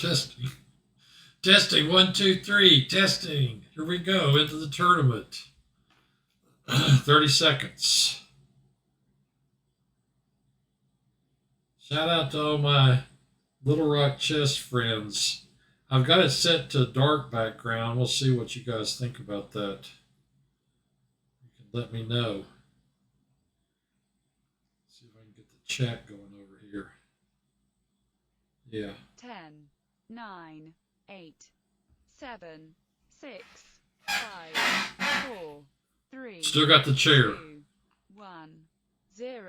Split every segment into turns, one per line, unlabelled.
Testing. Testing. 1, 2, 3. Testing. Here we go into the tournament. 30 seconds. Shout out to all my Little Rock chess friends. I've got it set to dark background. We'll see what you guys think about that. You can let me know. See if I can get the chat going over here. Yeah.
10, 9, 8, 7, 6, 5, 4, 3.
Still got the chair.
2, 1, 0.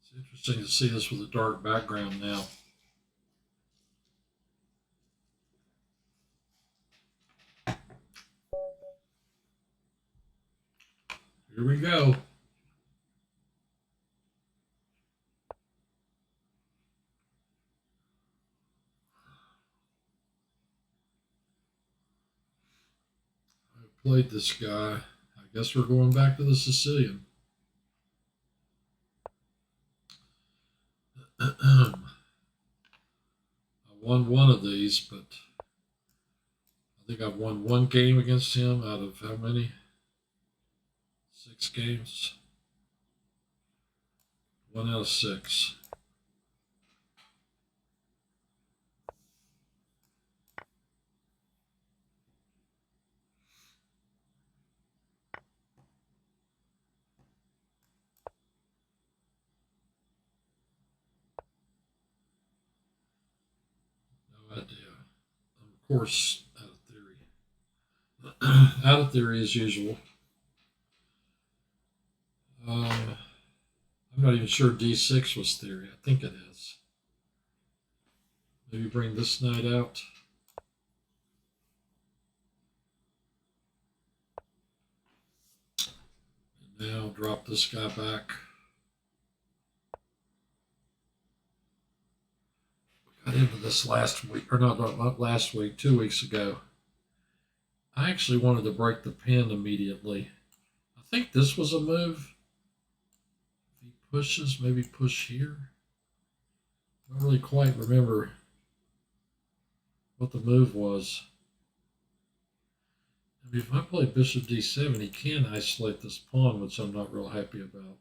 It's interesting to see this with a dark background now. Here we go. I played this guy. I guess we're going back to the Sicilian. I won one of these, but I think I've won one game against him out of how many? 6 games. 1 out of 6. No idea. Of course, out of theory. Out of theory as usual. I'm not even sure D6 was theory. I think it is. Maybe bring this knight out. And now drop this guy back. We got into this last week, or not last week, 2 weeks ago. I actually wanted to break the pin immediately. I think this was a move. If he pushes, maybe push here. I don't really quite remember what the move was. I mean, if I play bishop d7, he can isolate this pawn, which I'm not real happy about.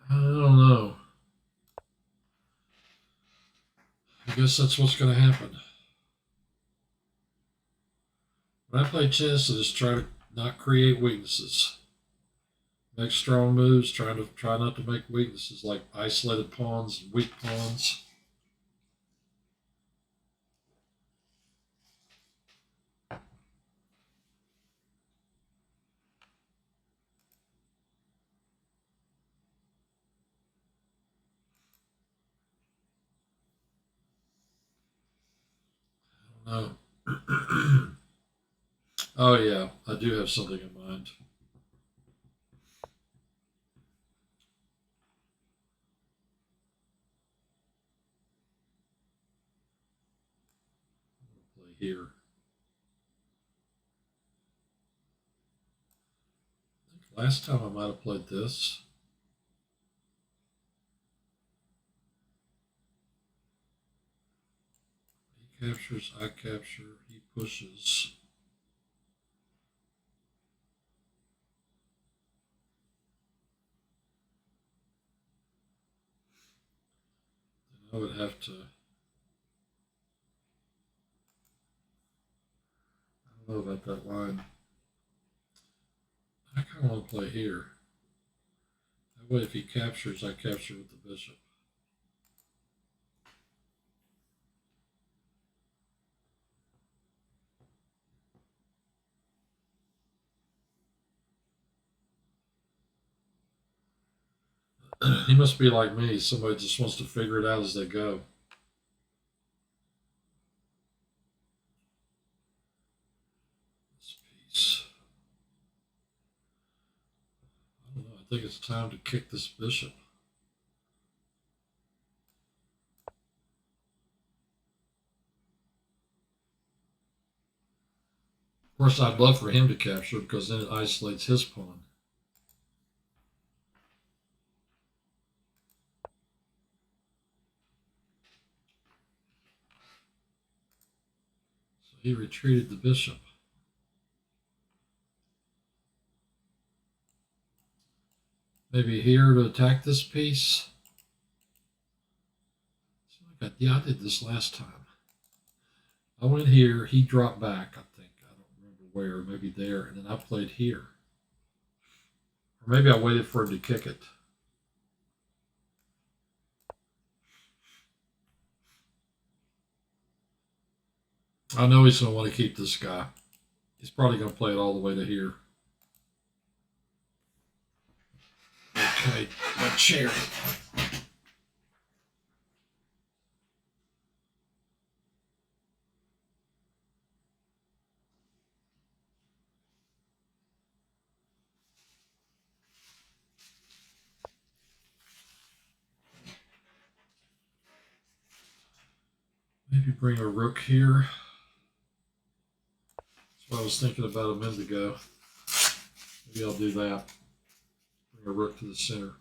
I don't know. I guess that's what's going to happen. When I play chess, I just try to not create weaknesses. Make strong moves, try not to make weaknesses like isolated pawns and weak pawns. I don't know. Oh yeah, I do have something in mind. Play here. I think last time I might have played this. He captures, I capture, he pushes. Then I would have to. I don't know about that line. I kind of want to play here. That way, if he captures, I capture with the bishop. He must be like me. Somebody just wants to figure it out as they go. This piece. I don't know. I think it's time to kick this bishop. Of course, I'd love for him to capture because then it isolates his pawn. So he retreated the bishop. Maybe here to attack this piece. So I did this last time. I went here, he dropped back, I think. I don't remember where, maybe there, and then I played here. Or maybe I waited for him to kick it. I know he's going to want to keep this guy. He's probably going to play it all the way to here. Okay, my chair. Maybe bring a rook here. That's what I was thinking about a minute ago. Maybe I'll do that. Bring a rook to the center.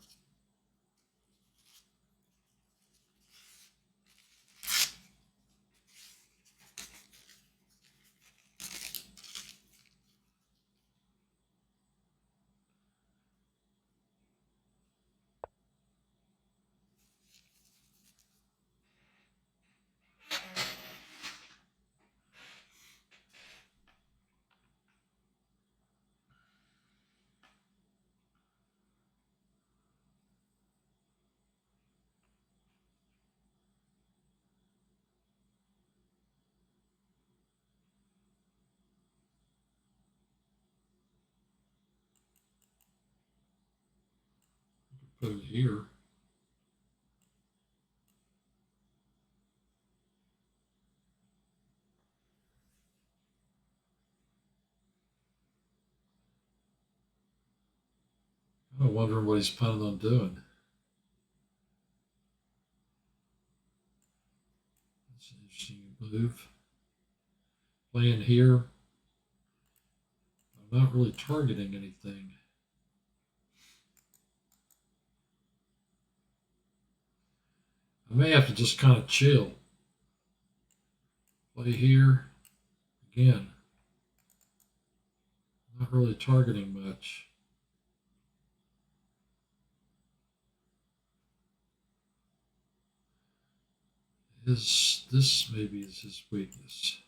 Put it here. I'm wondering what he's planning on doing. That's an interesting move. Playing here. I'm not really targeting anything. I may have to just kind of chill. Play here. Again. Not really targeting much. This maybe is his weakness.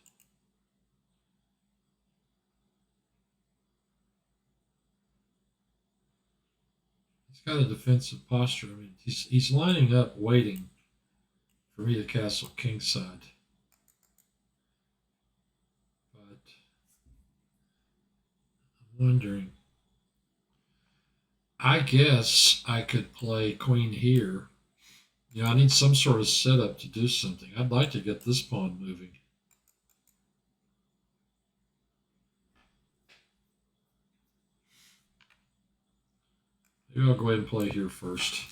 He's got a defensive posture. I mean, he's lining up, waiting for me to castle kingside. But I'm wondering. I guess I could play queen here. You know, I need some sort of setup to do something. I'd like to get this pawn moving. Maybe I'll go ahead and play here first.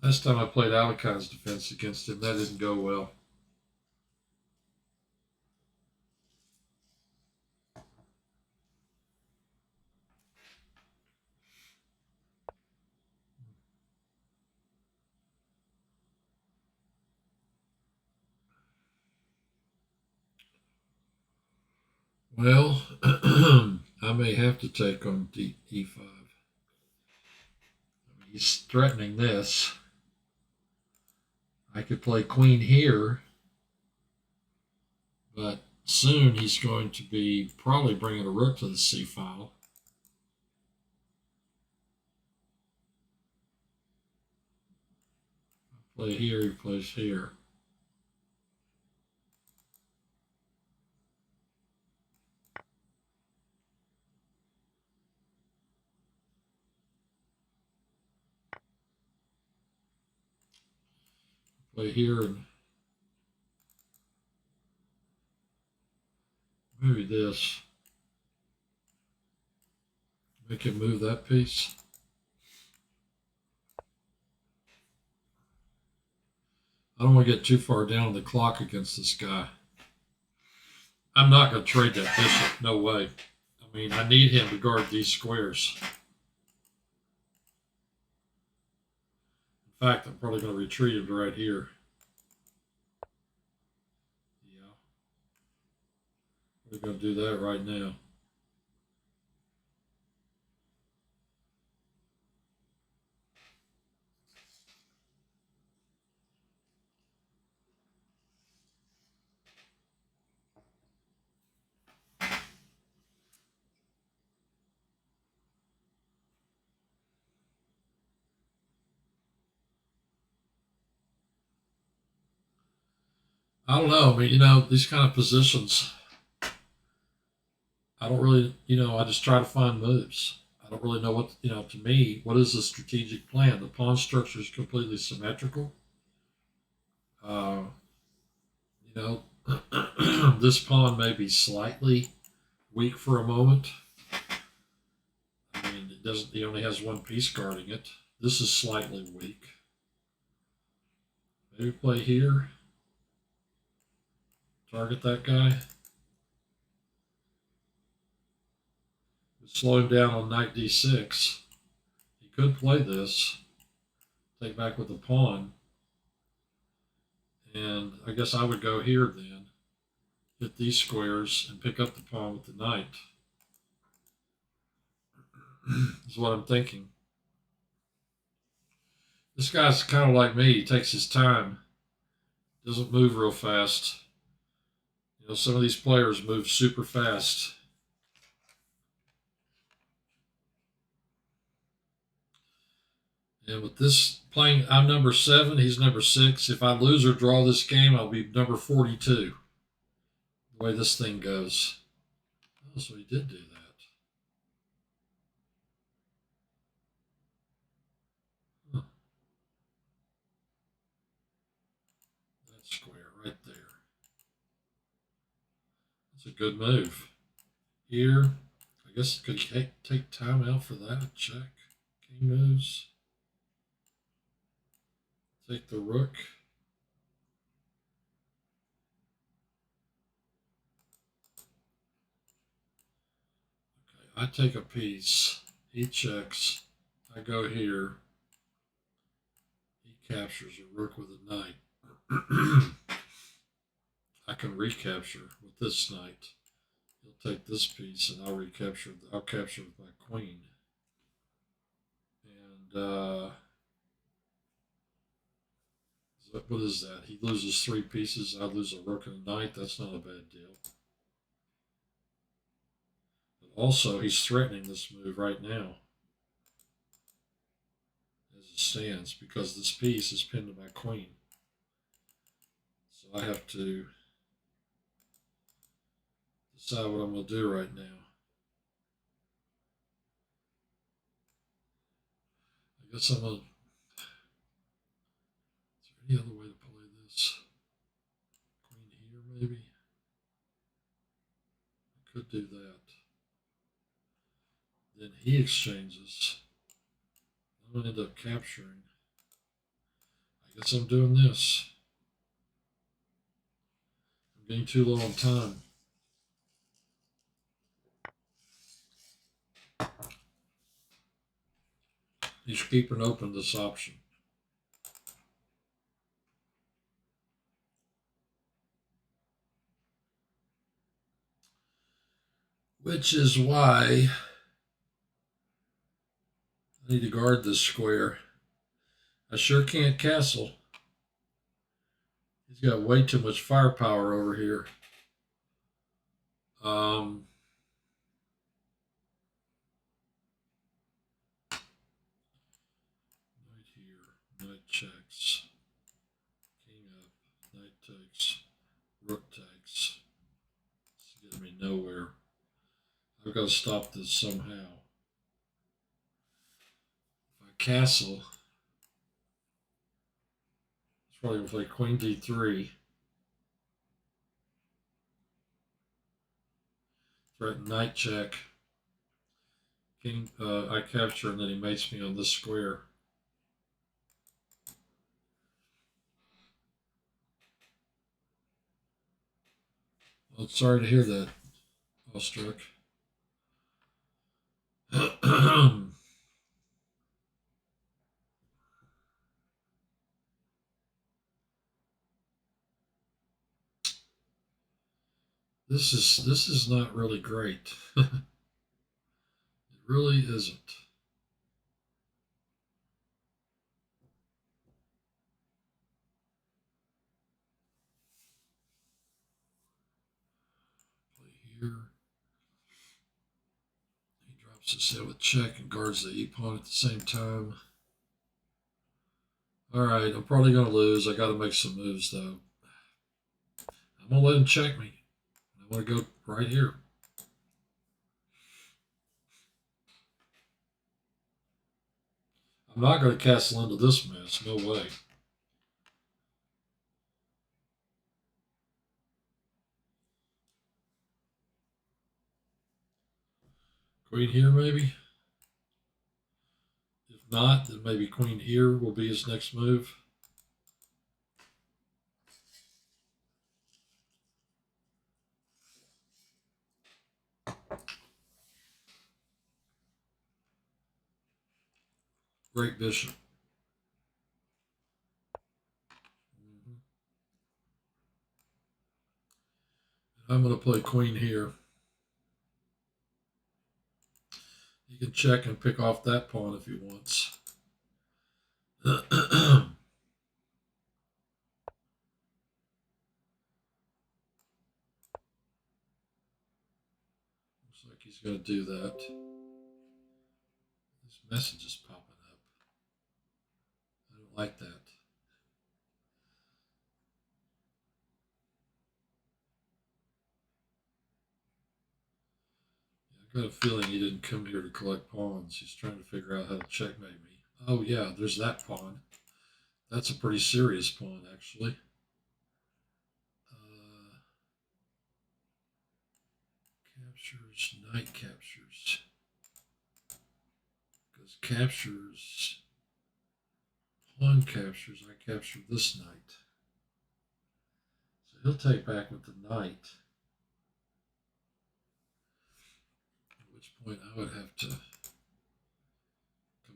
Last time I played Alacon's defense against him, that didn't go well. Well, I may have to take on e5. I mean, he's threatening this. I could play queen here, but soon he's going to be probably bringing a rook to the c file. I play here, he plays here. Play here and maybe this. Make him move that piece. I don't want to get too far down the clock against this guy. I'm not going to trade that bishop. No way. I mean, I need him to guard these squares. In fact, I'm probably going to retreat him to right here. Yeah. We're going to do that right now. I don't know. I mean, these kind of positions, I don't really, I just try to find moves. I don't really know what, to me, what is the strategic plan? The pawn structure is completely symmetrical. Uh, you know, this pawn may be slightly weak for a moment. I mean, it doesn't. He only has one piece guarding it. This is slightly weak. Maybe play here. Target that guy. Slow him down on knight d6. He could play this. Take back with the pawn. And I guess I would go here then. Hit these squares and pick up the pawn with the knight. Is what I'm thinking. This guy's kind of like me. He takes his time. Doesn't move real fast. Some of these players move super fast. And with this playing, I'm number 7. He's number 6. If I lose or draw this game, I'll be number 42. The way this thing goes. Oh, so he did do that. Huh. That square right there. That's a good move. Here, I guess could he take time out for that? Check. King moves. Take the rook. Okay, I take a piece. He checks. I go here. He captures a rook with a knight. I can recapture with this knight. He'll take this piece, and I'll recapture. I'll capture with my queen. And what is that? He loses 3 pieces. I lose a rook and a knight. That's not a bad deal. But also, he's threatening this move right now, as it stands, because this piece is pinned to my queen. So I have to decide what I'm going to do right now. I guess I'm going to... Is there any other way to play this? Queen here, maybe? I could do that. Then he exchanges. I'm going to end up capturing. I guess I'm doing this. I'm getting too low on time. He's keeping open this option. Which is why I need to guard this square. I sure can't castle. He's got way too much firepower over here. Knight here, knight checks, king up, knight takes, rook takes. It's getting me nowhere. I've got to stop this somehow. If I castle, it's probably going to play queen d3. Threaten knight check. king, I capture, and then he mates me on this square. Well, sorry to hear that, Ostruck. This is not really great. It really isn't. Play here. He drops his head with check and guards the e pawn at the same time. All right, I'm probably gonna lose. I got to make some moves though. I'm gonna let him check me. I want to go right here. I'm not going to castle into this mess. No way. Queen here, maybe? If not, then maybe queen here will be his next move. Great bishop. I'm going to play queen here. He can check and pick off that pawn if he wants. Looks like he's going to do that. This message is popping up. I don't like that. I got a feeling he didn't come here to collect pawns. He's trying to figure out how to checkmate me. Oh yeah, there's that pawn. That's a pretty serious pawn, actually. Captures, knight captures. Because captures, pawn captures, I capture this knight. So he'll take back with the knight. At which point I would have to come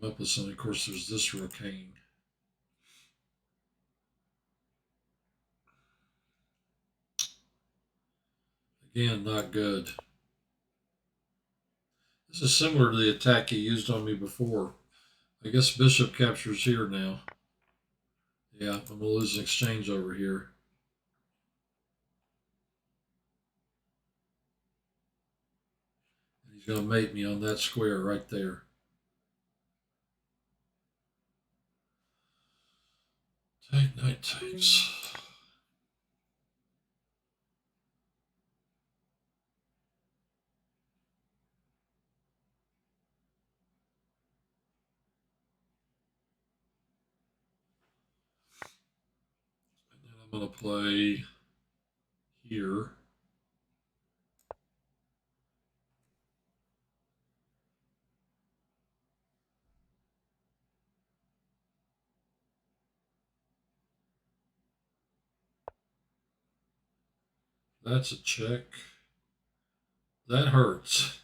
up with something. Of course, there's this rook hanging. Again, not good. This is similar to the attack he used on me before. I guess bishop captures here now. Yeah, I'm going to lose an exchange over here. And he's going to mate me on that square right there. Take, knight takes. And then I'm going to play here. That's a check. That hurts.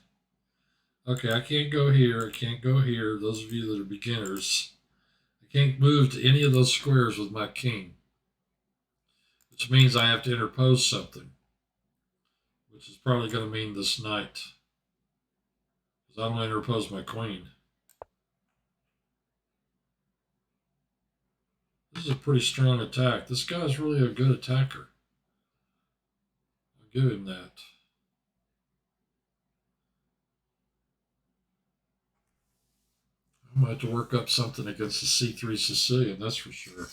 Okay, I can't go here. I can't go here. Those of you that are beginners, I can't move to any of those squares with my king, which means I have to interpose something, which is probably going to mean this knight, because I don't interpose my queen. This is a pretty strong attack. This guy's really a good attacker. I'll give him that. I'm going to have to work up something against the C3 Sicilian, that's for sure.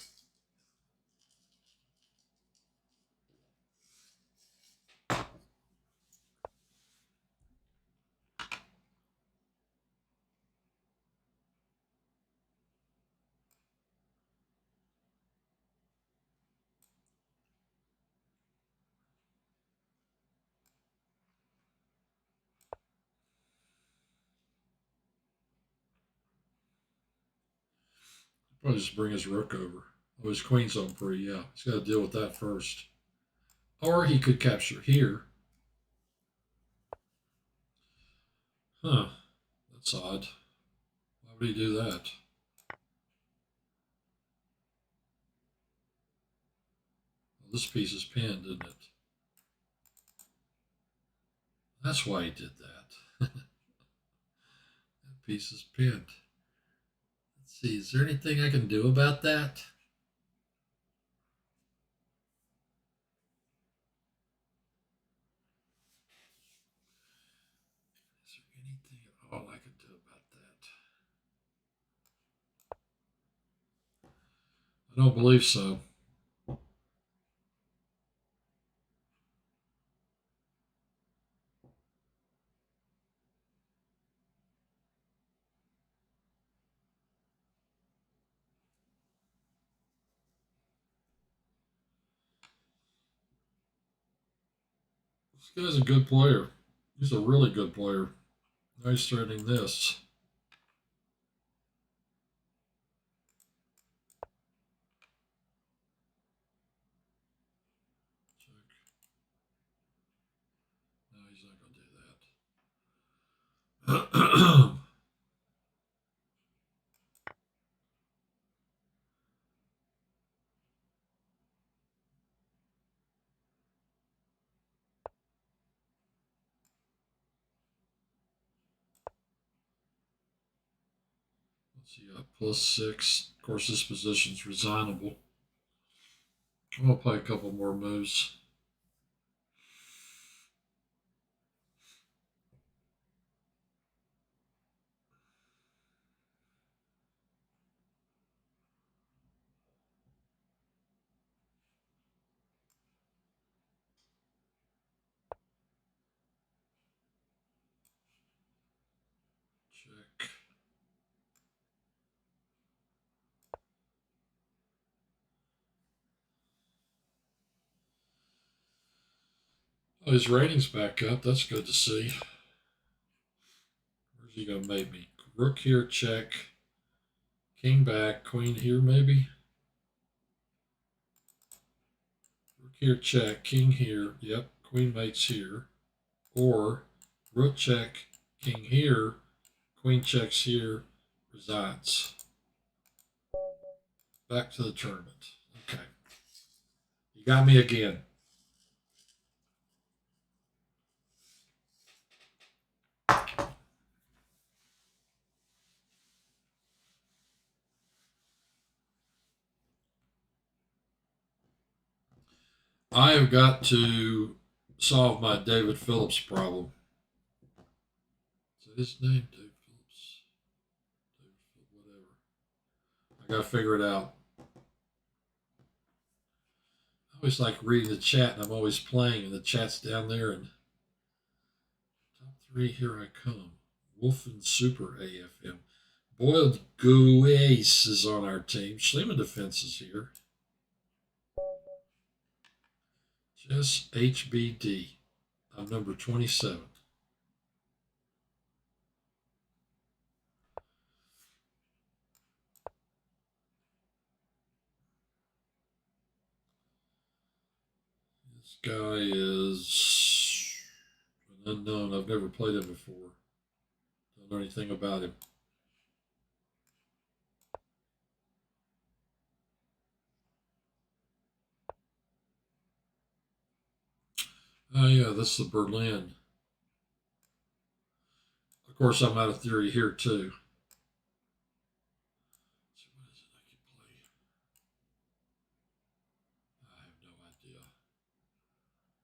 Probably just bring his rook over. Oh, his queen's on pre, yeah. He's got to deal with that first. Or he could capture here. Huh. That's odd. Why would he do that? Well, this piece is pinned, isn't it? That's why he did that. That piece is pinned. Let's see, is there anything I can do about that? Is there anything at all I can do about that? I don't believe so. This guy's a good player. He's a really good player. Now he's threatening this. Check. No, he's not going to do that. Let's see, +6. Of course, this position's resignable. I'm going to play a couple more moves. Check. Oh, his rating's back up. That's good to see. Where's he going to make me? Rook here, check. King back, queen here, maybe? Rook here, check. King here. Yep, queen mates here. Or rook check, king here, queen checks here, resigns. Back to the tournament. Okay. You got me again. I have got to solve my David Phillips problem. Is that his name? David Phillips. David Phillips, whatever. I got to figure it out. I always like reading the chat, and I'm always playing, and the chat's down there. And top 3, here I come. Wolf and Super AFM. Boiled Goose is on our team. Schliemann Defense is here. Just HBD. I'm number 27. This guy is an unknown. I've never played him before. Don't know anything about him. Oh, yeah, this is the Berlin. Of course, I'm out of theory here, too. So what is it I can play? I have no idea.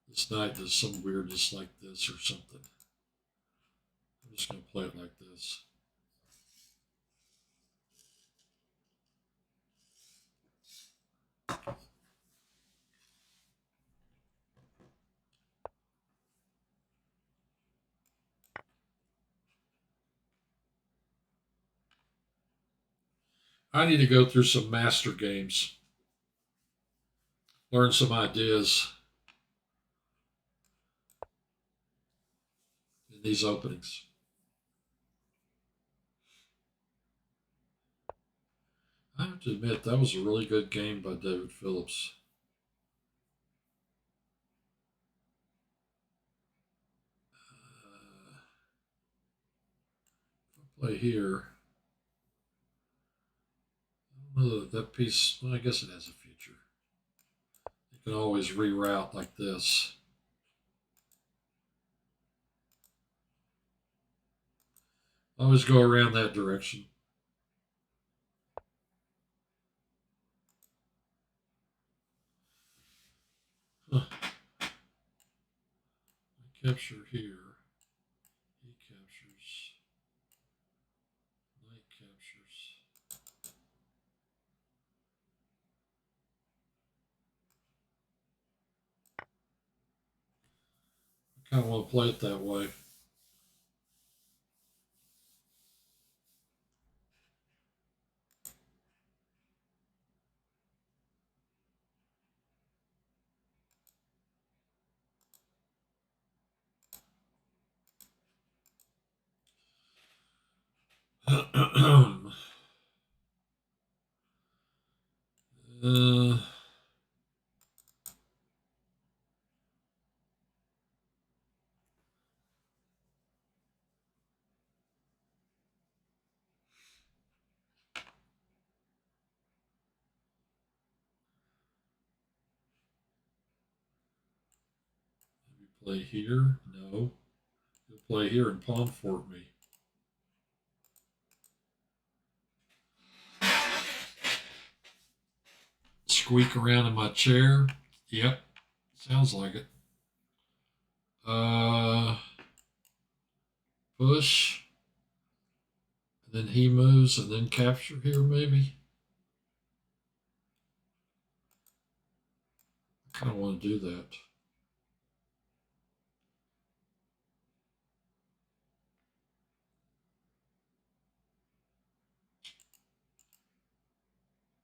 This knight does some weirdness like this or something. I'm just going to play it like this. I need to go through some master games, learn some ideas in these I have to admit, that was a really good game by David Phillips. Play here. I don't know that piece, well, I guess it has a future. You can always reroute like this. Always go around that direction. Huh. I capture here. He captures. Knight captures. I kind of want to play it that way. uh, play here? No. He'll play here and pawn fort me. Squeak around in my chair. Yep. Sounds like it. Push. And then he moves and then capture here maybe. I kind of want to do that.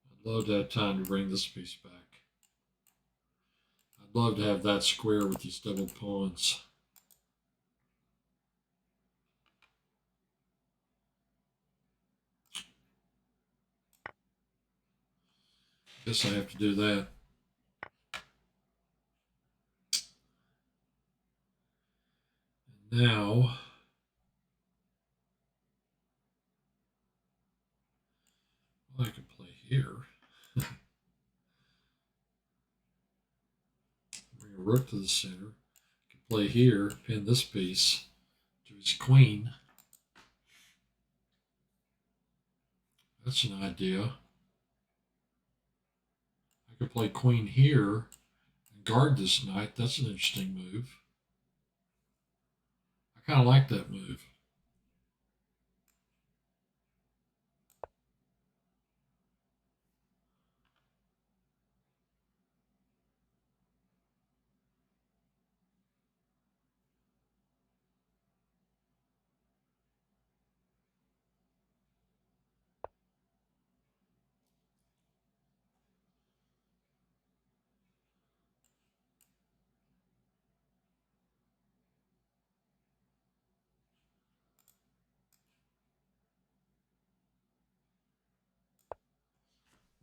I'd love to have time to bring this piece back. I'd love to have that square with these double pawns. Guess I have to do that. And now, well, I could play here. Bring a rook to the center. I could play here, pin this piece to his queen. That's an idea. I could play queen here and guard this knight. That's an interesting move. I kind of like that move.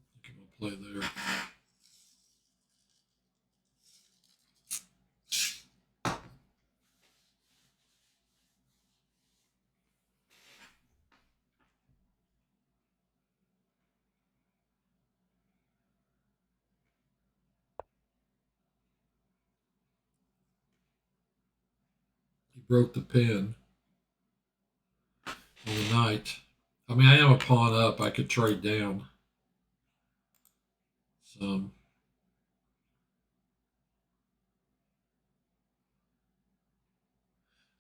I think I'm going to play there. He broke the pin on the knight. I mean, I am a pawn up. I could trade down some.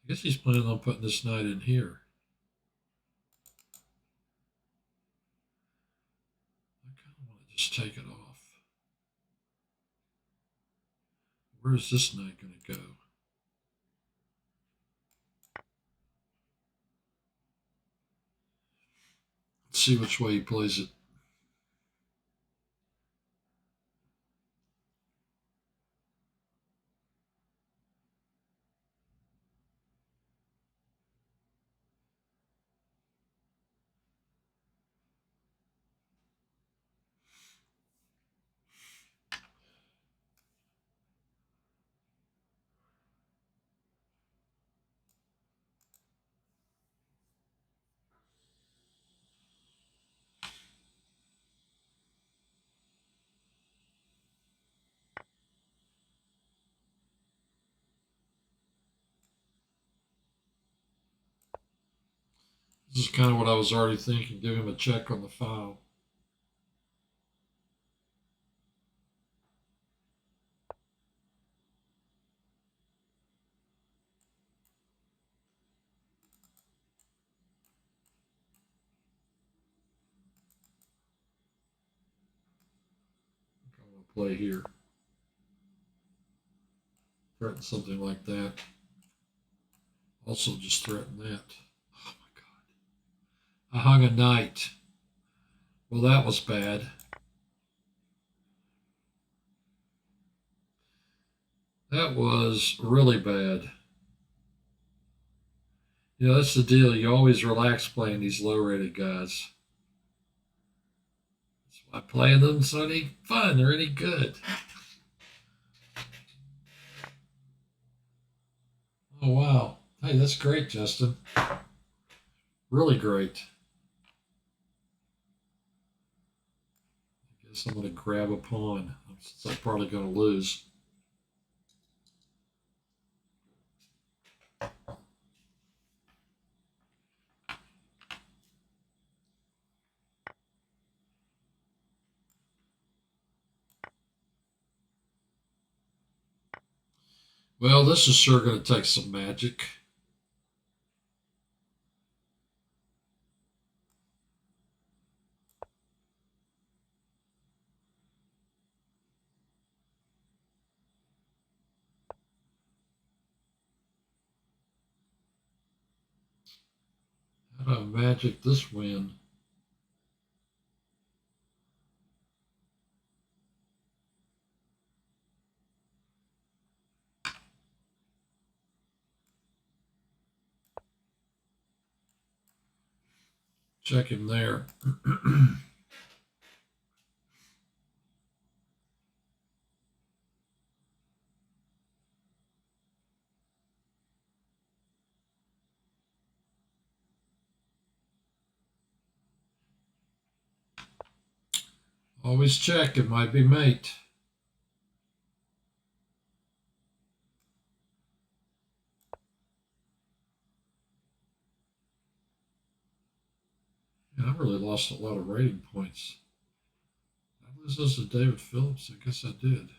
I guess he's planning on putting this knight in here. I kind of want to just take it off. Where's this knight going to go? Let's see which way he plays it. This is kind of what I was already thinking. Give him a check on the file. I'm going to play here. Threaten something like that. Also just threaten that. Oh my God. I hung a knight. Well, that was bad. That was really bad. You know, that's the deal. You always relax playing these low-rated guys. That's why playing them's not any fun or any good. Oh, wow. Hey, that's great, Justin. Really great. I guess I'm going to grab a pawn since I'm probably going to lose. Well, this is sure going to take some magic. How do I magic this win? Check him there. Always check. It might be mate. Yeah, I really lost a lot of rating points. Did I lose those to David Phillips? I guess I did.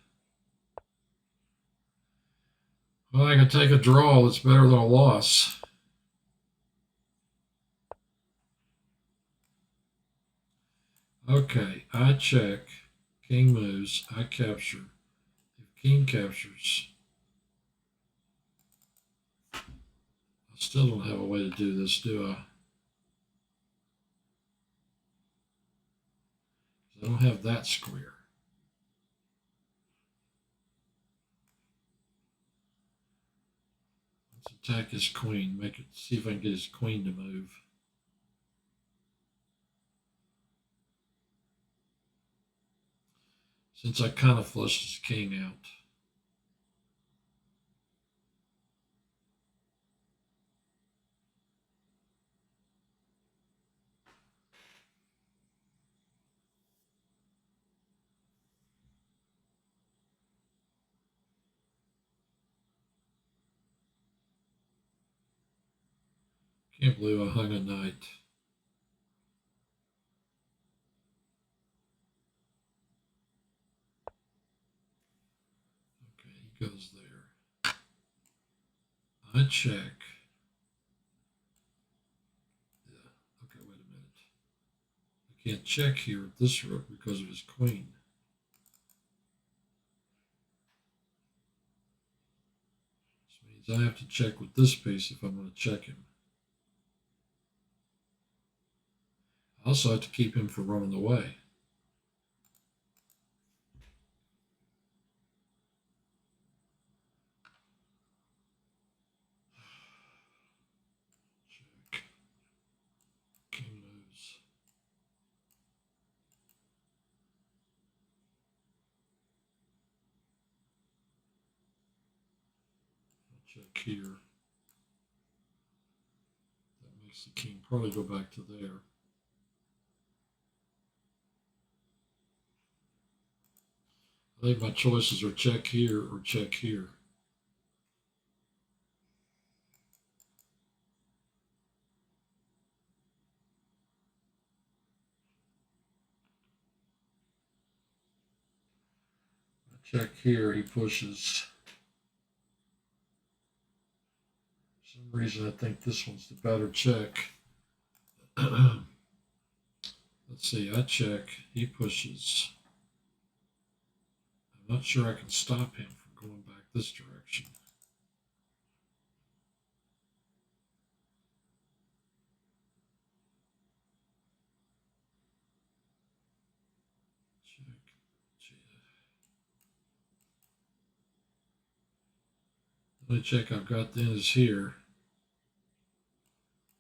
Well, I can take a draw. That's better than a loss. Okay, I check. King moves. I capture. If king captures, I still don't have a way to do this, do I? I don't have that square. Let's attack his queen. Make it. See if I can get his queen to move. Since I kind of flushed his king out. Can't believe I hung a knight. Okay, he goes there. I check. Yeah. Okay, wait a minute. I can't check here at this rook because of his queen. This means I have to check with this piece if I'm going to check him. I also have to keep him from running away. Check. King moves. I'll check here. That makes the king probably go back to there. I think my choices are check here or check here. Check here, he pushes. For some reason I think this one's the better check. Let's see, I check, he pushes. I'm not sure I can stop him from going back this direction. The only check I've got then is here.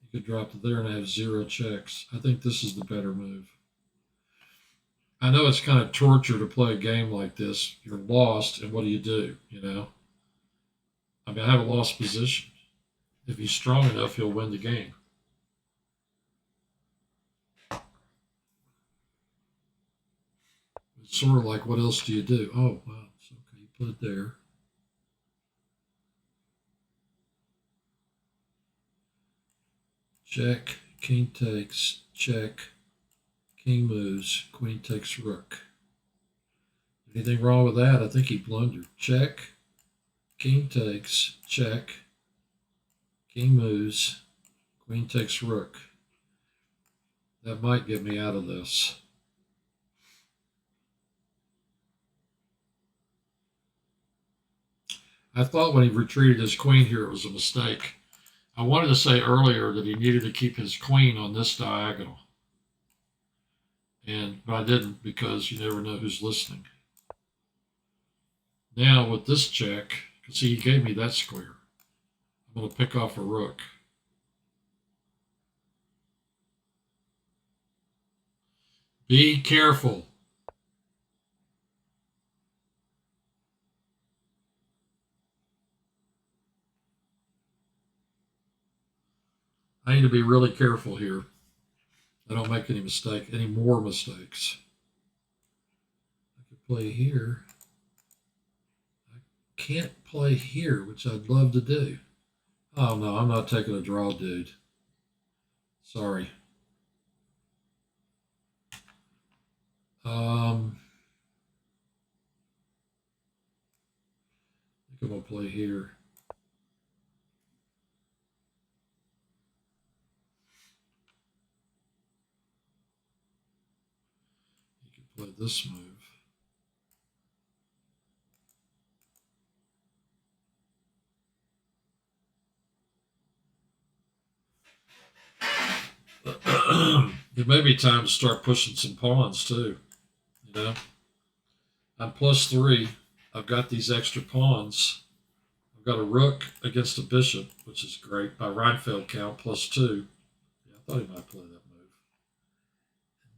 You could drop to there and I have 0 checks. I think this is the better move. I know it's kind of torture to play a game like this. You're lost, and what do? You know? I mean, I have a lost position. If he's strong enough, he'll win the game. It's sort of like, what else do you do? Oh, wow. It's okay. You put it there. Check. King takes. Check. King moves. Queen takes rook. Anything wrong with that? I think he blundered. Check. King takes. Check. King moves. Queen takes rook. That might get me out of this. I thought when he retreated his queen here, it was a mistake. I wanted to say earlier that he needed to keep his queen on this diagonal. But I didn't, because you never know who's listening. Now with this check, see, he gave me that square. I'm going to pick off a rook. Be careful. I need to be really careful here. I don't make any more mistakes. I could play here. I can't play here, which I'd love to do. Oh no, I'm not taking a draw, dude. Sorry. I think I'm gonna play here. You can play this move. It may be time to start pushing some pawns too. You know, I'm +3. I've got these extra pawns. I've got a rook against a bishop, which is great by Reinfeld count +2. Yeah, I thought he might play that move.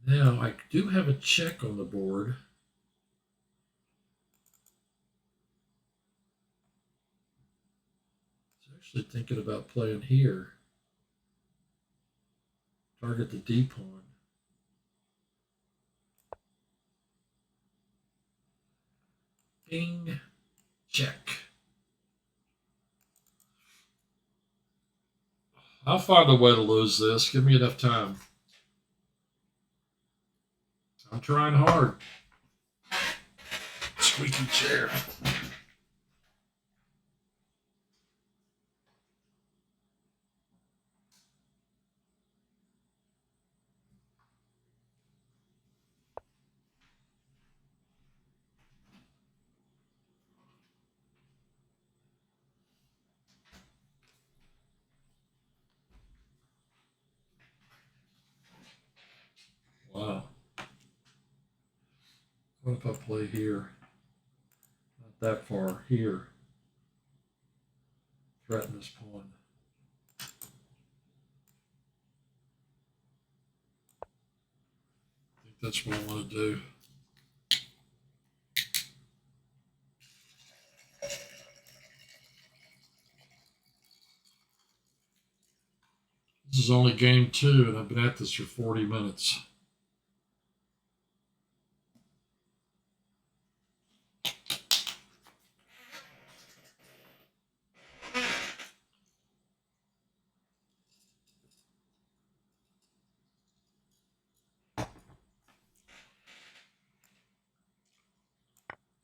Now I do have a check on the board. I was actually thinking about playing here. Target the D pawn. Bing. Check. I'll find a way to lose this. Give me enough time. I'm trying hard. Squeaky chair. Wow. What if I play here? Not that far. Here. Threaten this pawn. I think that's what I want to do. This is only game 2, and I've been at this for 40 minutes.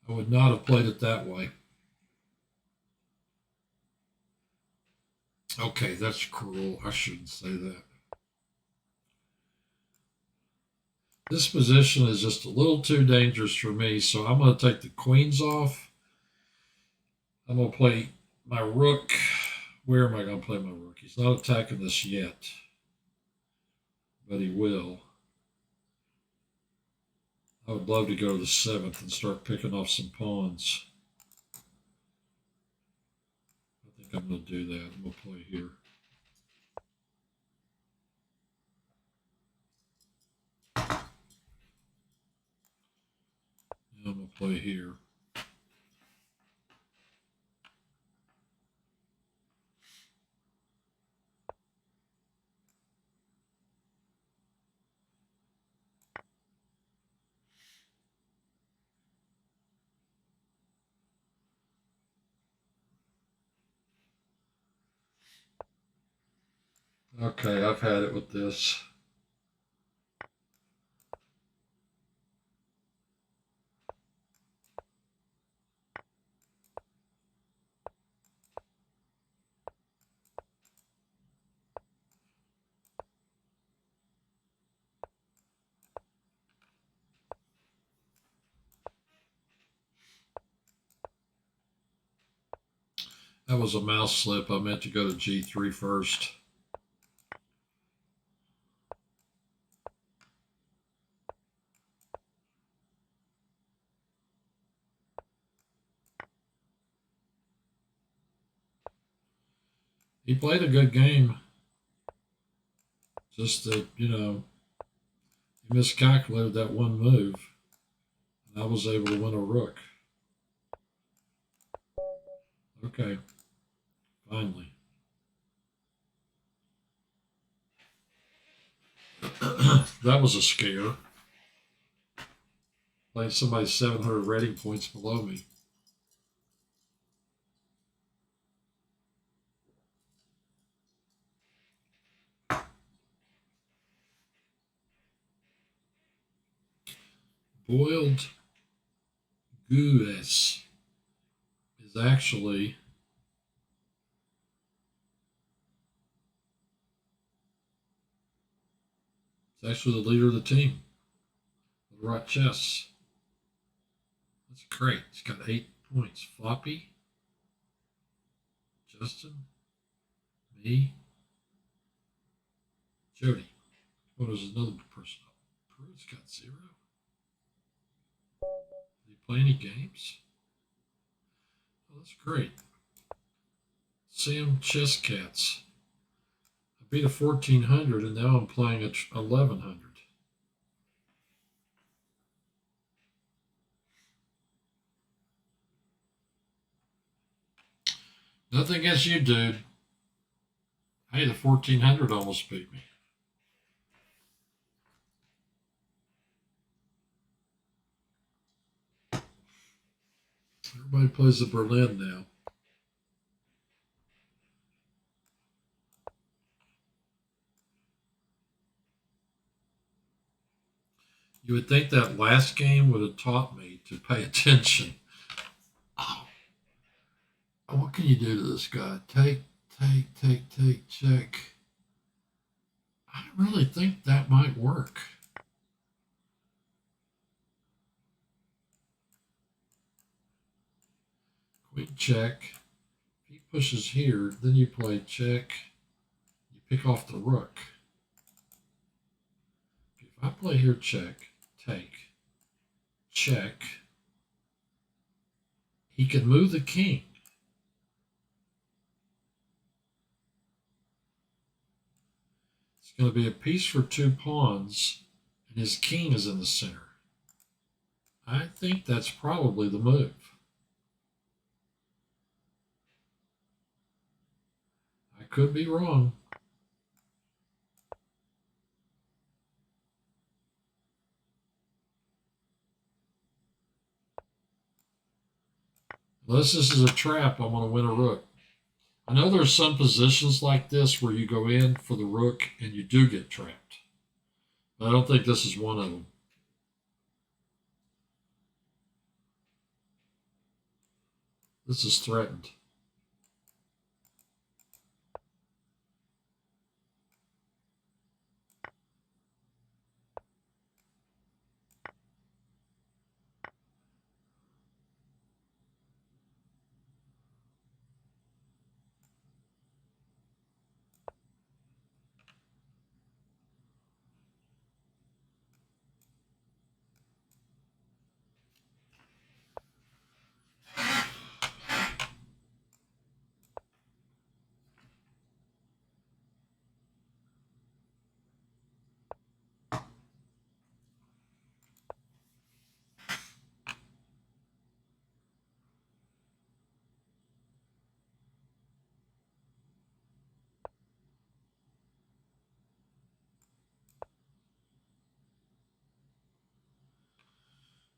I would not have played it that way. Okay, that's cruel. I shouldn't say that. This position is just a little too dangerous for me, so I'm going to take the queens off. I'm going to play my rook. Where am I going to play my rook? He's not attacking this yet, but he will. I would love to go to the 7th and start picking off some pawns. I think I'm going to do that. I'm going to play here. And I'm going to play here. Okay, I've had it with this. That was a mouse slip. I meant to go to G3 first. He played a good game. Just that, you know, he miscalculated that one move. And I was able to win a rook. Okay. Finally. That was a scare. Playing somebody 700 rating points below me. Boiled goose is actually the leader of the team. The right chess. That's great. He's got 8 points. Floppy, Justin, me, Jody. What is another person up? Prue's got 0. Did he play any games? Oh, that's great. Sam Chess Cats. I beat a 1400 and now I'm playing a 1100. Nothing against you, dude. Hey, the 1400 almost beat me. Everybody plays the Berlin now. You would think that last game would have taught me to pay attention. Oh, what can you do to this guy? Take, check. I really think that might work. Queen check. If he pushes here, then you play check. You pick off the rook. If I play here check, take, check, he can move the king. It's going to be a piece for 2 pawns, and his king is in the center. I think that's probably the move. I could be wrong. Unless this is a trap, I'm going to win a rook. I know there's some positions like this where you go in for the rook and you do get trapped. But I don't think this is one of them. This is threatened.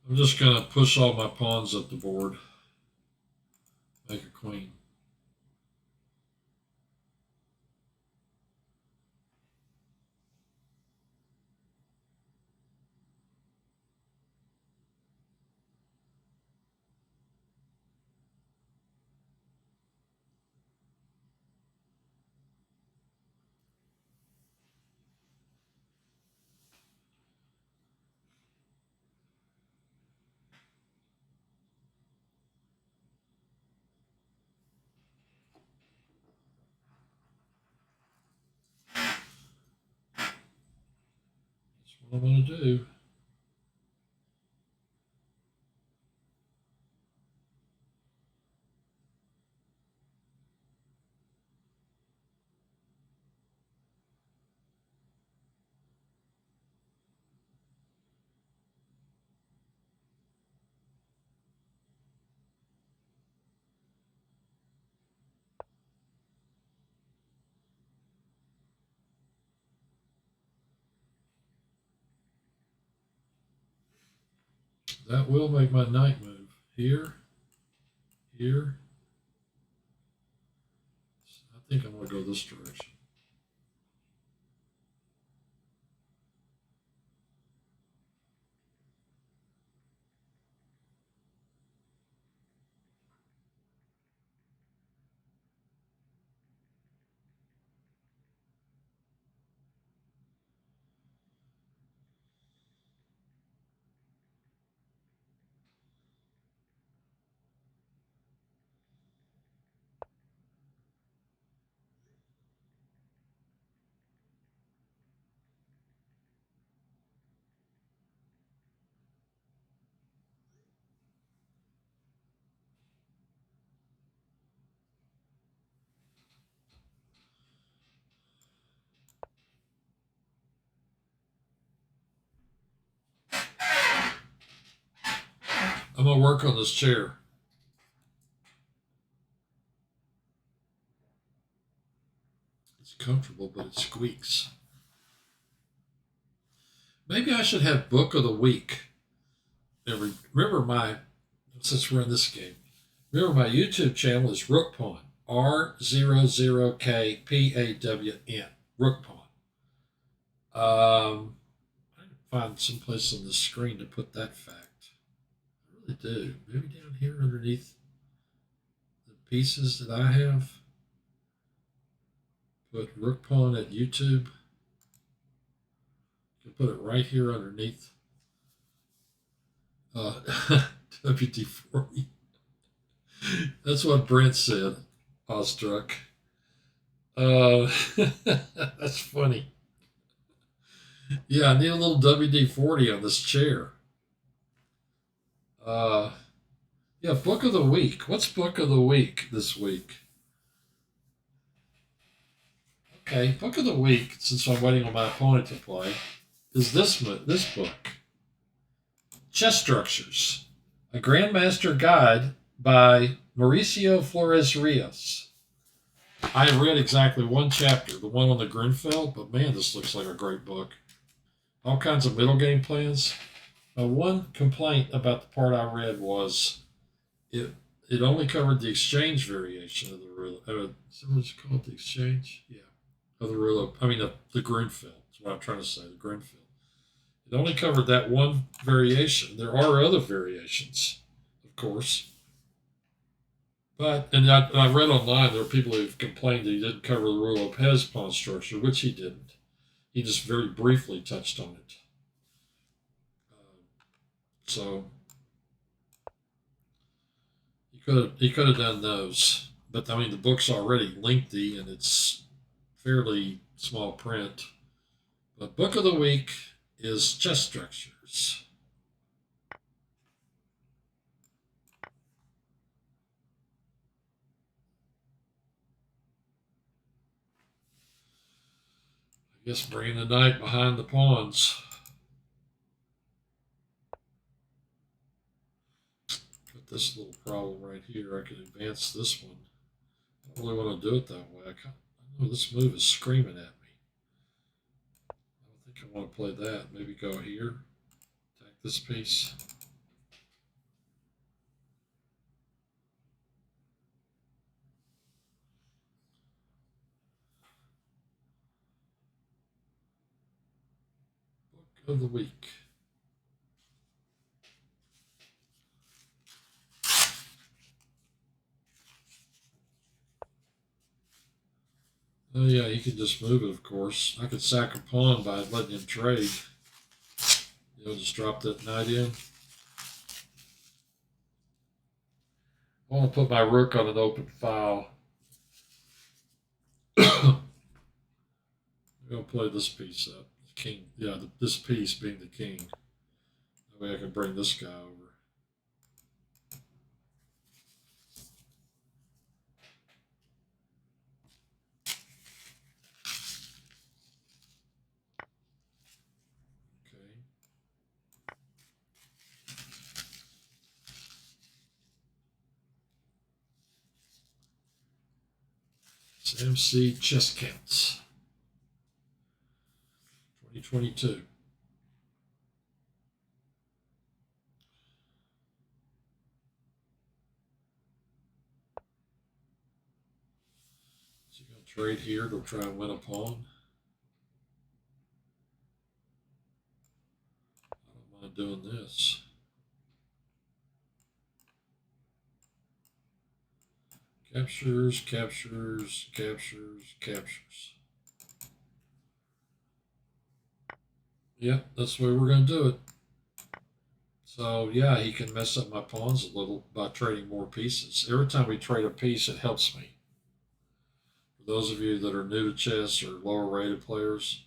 I'm just going to push all my pawns up the board. Make a queen. That's what I'm going to do. That will make my knight move. Here. Here. I think I'm going to go this direction. I'm going to work on this chair. It's comfortable, but it squeaks. Maybe I should have book of the week. Remember since we're in this game, remember my YouTube channel is Rook Pawn. R00KPAWN. Rook Pawn. I can find some place on the screen to put that fact. I really do. Maybe down here underneath the pieces that I have. Put Rook Pawn at YouTube. You can put it right here underneath WD-40. That's what Brent said. Awestruck. That's funny. Yeah, I need a little WD-40 on this chair. Yeah, book of the week. What's book of the week this week? Okay, book of the week, since I'm waiting on my opponent to play, is this book. Chess Structures, a Grandmaster Guide by Mauricio Flores Rios. I have read exactly one chapter, the one on the Grenfell, but man, this looks like a great book. All kinds of middle game plans. One complaint about the part I read was it only covered the exchange variation of the ruler. Is that what it's called? The exchange? Yeah. Of the ruler. I mean, the Grenfell. That's what I'm trying to say. The Grenfell. It only covered that one variation. There are other variations, of course. But, and I read online there are people who've complained that he didn't cover the Ruy Lopez pawn structure, which he didn't. He just very briefly touched on it. So he could have done those. But I mean, the book's already lengthy and it's fairly small print. But book of the week is Chess Structures. I guess bringing the knight behind the pawns. Got this little problem right here. I can advance this one. I don't really want to do it that way. I know this move is screaming at me. I don't think I want to play that. Maybe go here. Attack this piece. Book of the week. Oh yeah, he could just move it, of course. I could sack a pawn by letting him trade. You know, just drop that knight in. I want to put my rook on an open file. I'm going to play this piece up. The king. Yeah, this piece being the king. That way I can bring this guy over. Okay. It's MC Chess Counts 2022. So you're going to trade here to try and win a pawn. I don't mind doing this. Captures, captures, captures, captures. Yeah, that's the way we're going to do it. So, yeah, he can mess up my pawns a little by trading more pieces. Every time we trade a piece, it helps me. For those of you that are new to chess or lower rated players,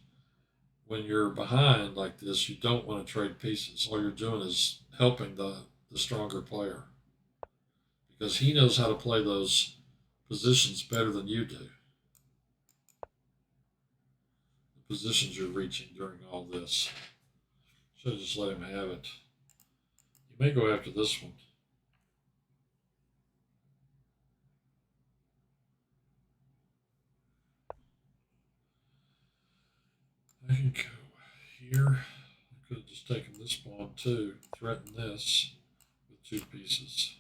when you're behind like this, you don't want to trade pieces. All you're doing is helping the stronger player because he knows how to play those positions better than you do. The positions you're reaching during all this. Should have just let him have it. You may go after this one. I can go here. I could have just taken this pawn too, threaten this with two pieces.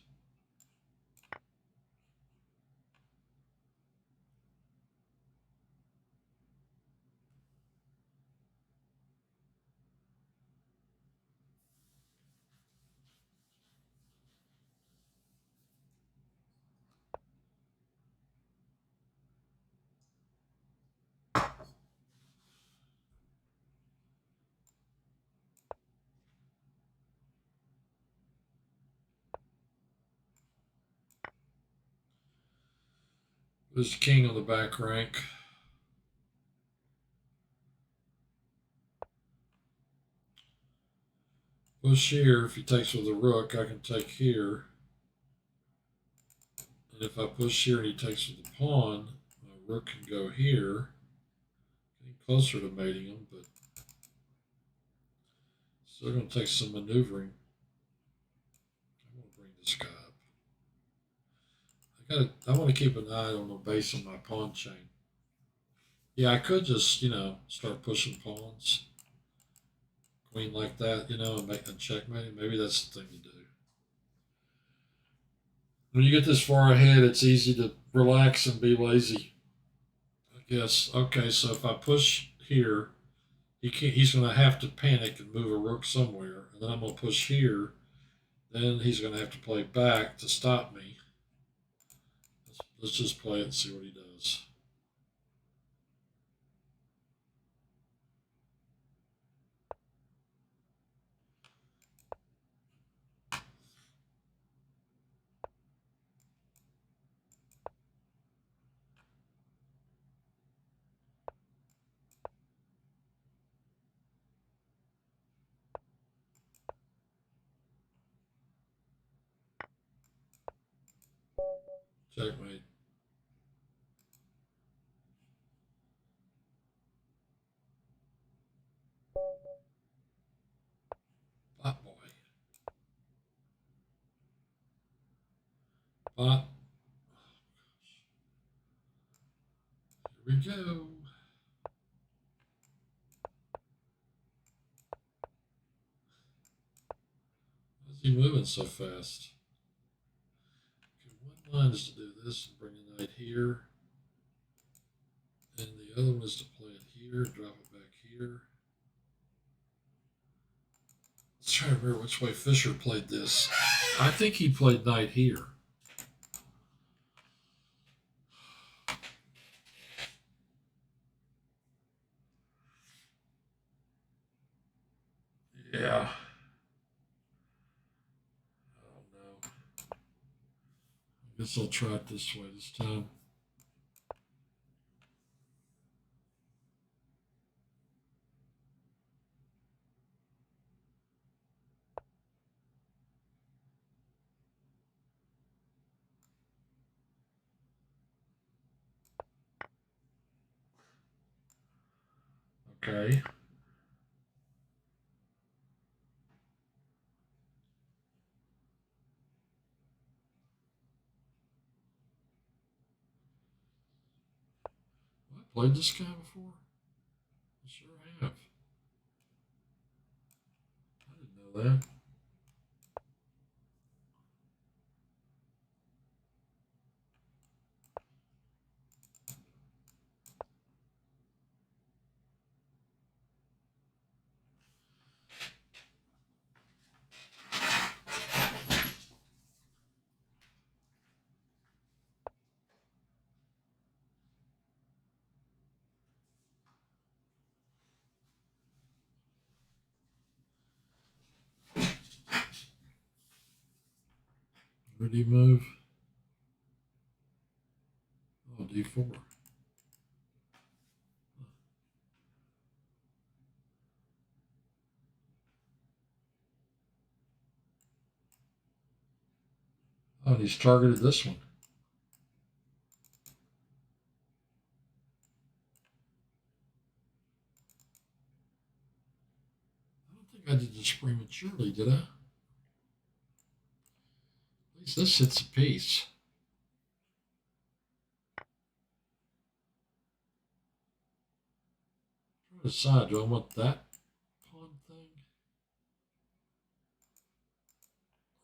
There's the king on the back rank. Push here. If he takes with the rook, I can take here. And if I push here and he takes with the pawn, my rook can go here. Getting closer to mating him, but still going to take some maneuvering. I'm going to bring this guy up. I want to keep an eye on the base of my pawn chain. Yeah, I could just, start pushing pawns. Queen like that, and make a checkmate. Maybe that's the thing to do. When you get this far ahead, it's easy to relax and be lazy. I guess. Okay, so if I push here, he's going to have to panic and move a rook somewhere. And then I'm going to push here. Then he's going to have to play back to stop me. Let's just play it and see what he does. Checkmate. Pot boy. Pot. Here we go. Why is he moving so fast? Okay, one line is to do this and bring a knight here. And the other one is to play it here, drop it back here. Let's try to remember which way Fischer played this. I think he played knight here. Yeah. I don't know. I guess I'll try it this way this time. Okay. Have I played this guy before? I sure have. I didn't know that. Where did he move? Oh, D4. Oh, and he's targeted this one. I don't think I did this prematurely, did I? At least this hits a piece. Try to decide, do I want that pawn thing?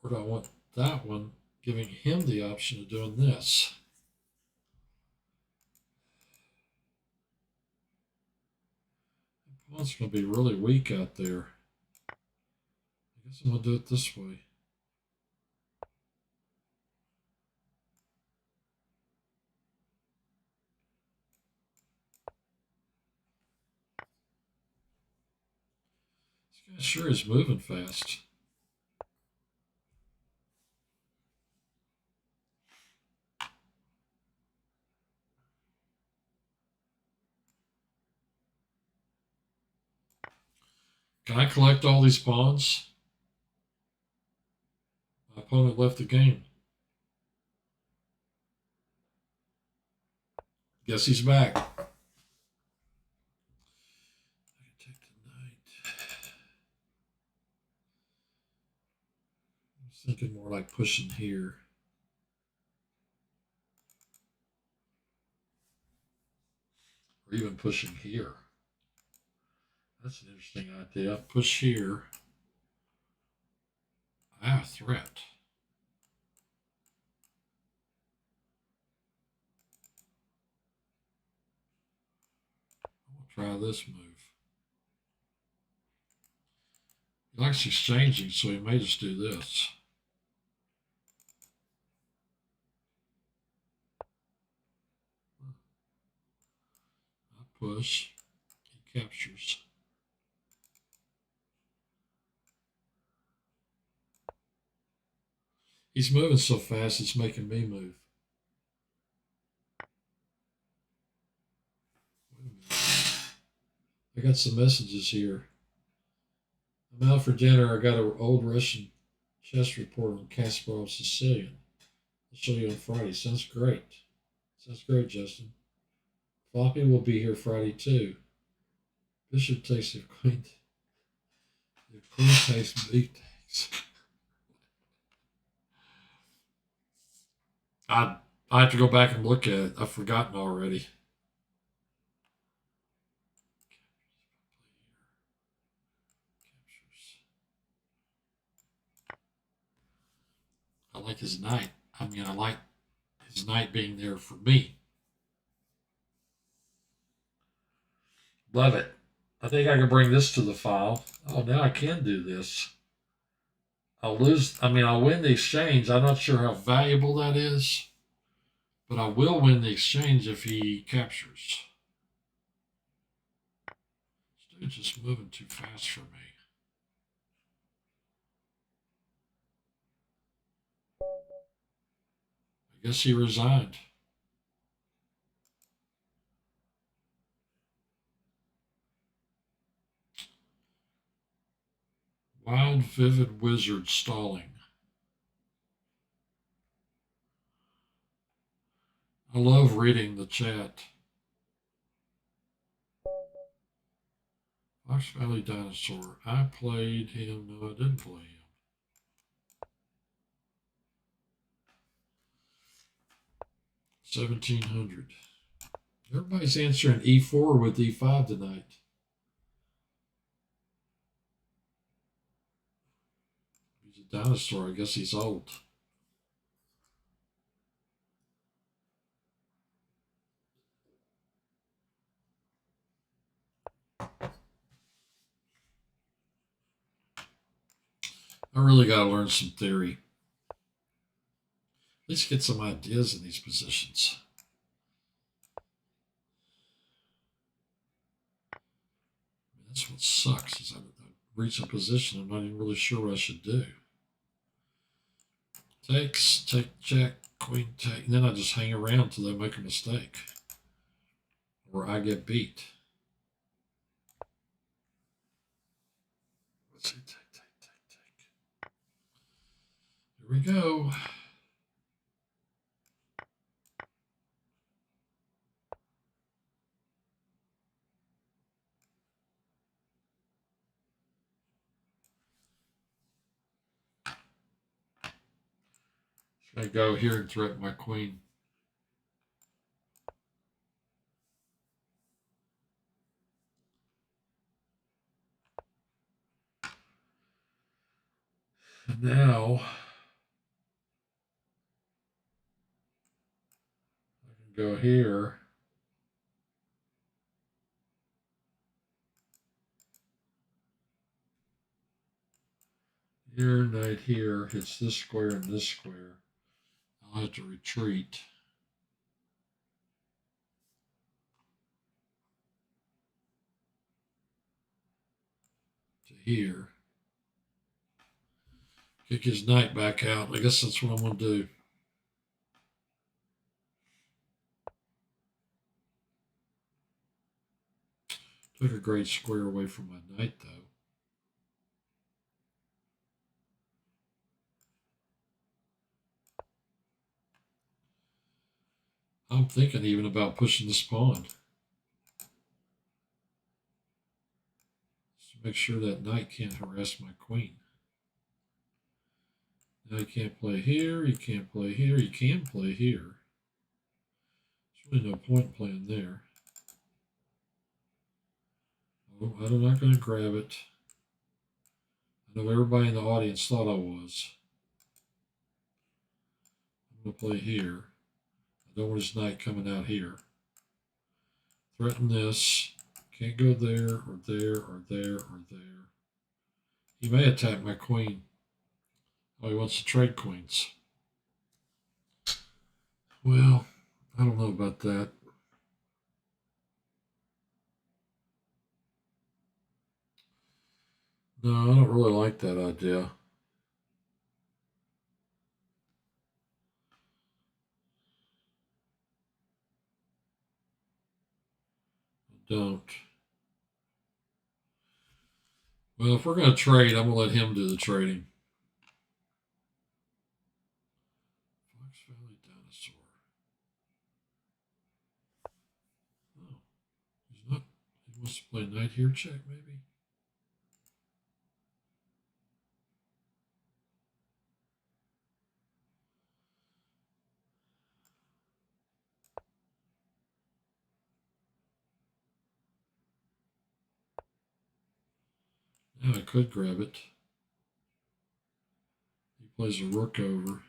Or do I want that one, giving him the option of doing this? The pawn's going to be really weak out there. I guess I'm going to do it this way. This guy sure is moving fast. Can I collect all these pawns? My opponent left the game. Guess he's back. I can take the knight. I was thinking more like pushing here. Or even pushing here. That's an interesting idea. Push here. I have a threat. I'm going to try this move. He likes exchanging, so he may just do this. push. He captures. He's moving so fast, it's making me move. Wait a minute. I got some messages here. I'm out for dinner. I got an old Russian chess report on Kasparov Sicilian. I'll show you on Friday. Sounds great. Sounds great, Justin. Floppy will be here Friday too. Bishop takes the queen. The queen takes big takes. I have to go back and look at it. I've forgotten already. I like his knight. I mean, I like his knight being there for me. Love it. I think I can bring this to the file. Oh, now I can do this. I'll win the exchange. I'm not sure how valuable that is, but I will win the exchange if he captures. This dude's just moving too fast for me. I guess he resigned. Wild, vivid wizard stalling. I love reading the chat. Fox Valley Dinosaur. I played him. No, I didn't play him. $1,700. Everybody's answering E4 with E5 tonight. He's a dinosaur. I guess he's old. I really got to learn some theory. At least get some ideas in these positions. That's what sucks, is I reach a position I'm not even really sure what I should do. Takes, take, check, queen, take, and then I just hang around until they make a mistake. Or I get beat. Let's see, take. Here we go. I go here and threaten my queen. And now I can go here. Here, knight here, hits this square and this square. I'll have to retreat. To here. Kick his knight back out. I guess that's what I'm going to do. Took a great square away from my knight, though. I'm thinking even about pushing this pawn. Just to make sure that knight can't harass my queen. Now you can't play here, you can't play here, you can play here. There's really no point in playing there. Oh, I'm not going to grab it. I know everybody in the audience thought I was. I'm going to play here. I don't want his knight coming out here. Threaten this. Can't go there or there or there or there. He may attack my queen. Oh, he wants to trade queens. Well, I don't know about that. No, I don't really like that idea. I don't. Well, if we're going to trade, I'm going to let him do the trading. Fox Valley Dinosaur. Oh, he's not. He wants to play knight here check, maybe? Yeah, I could grab it. He plays a rook over.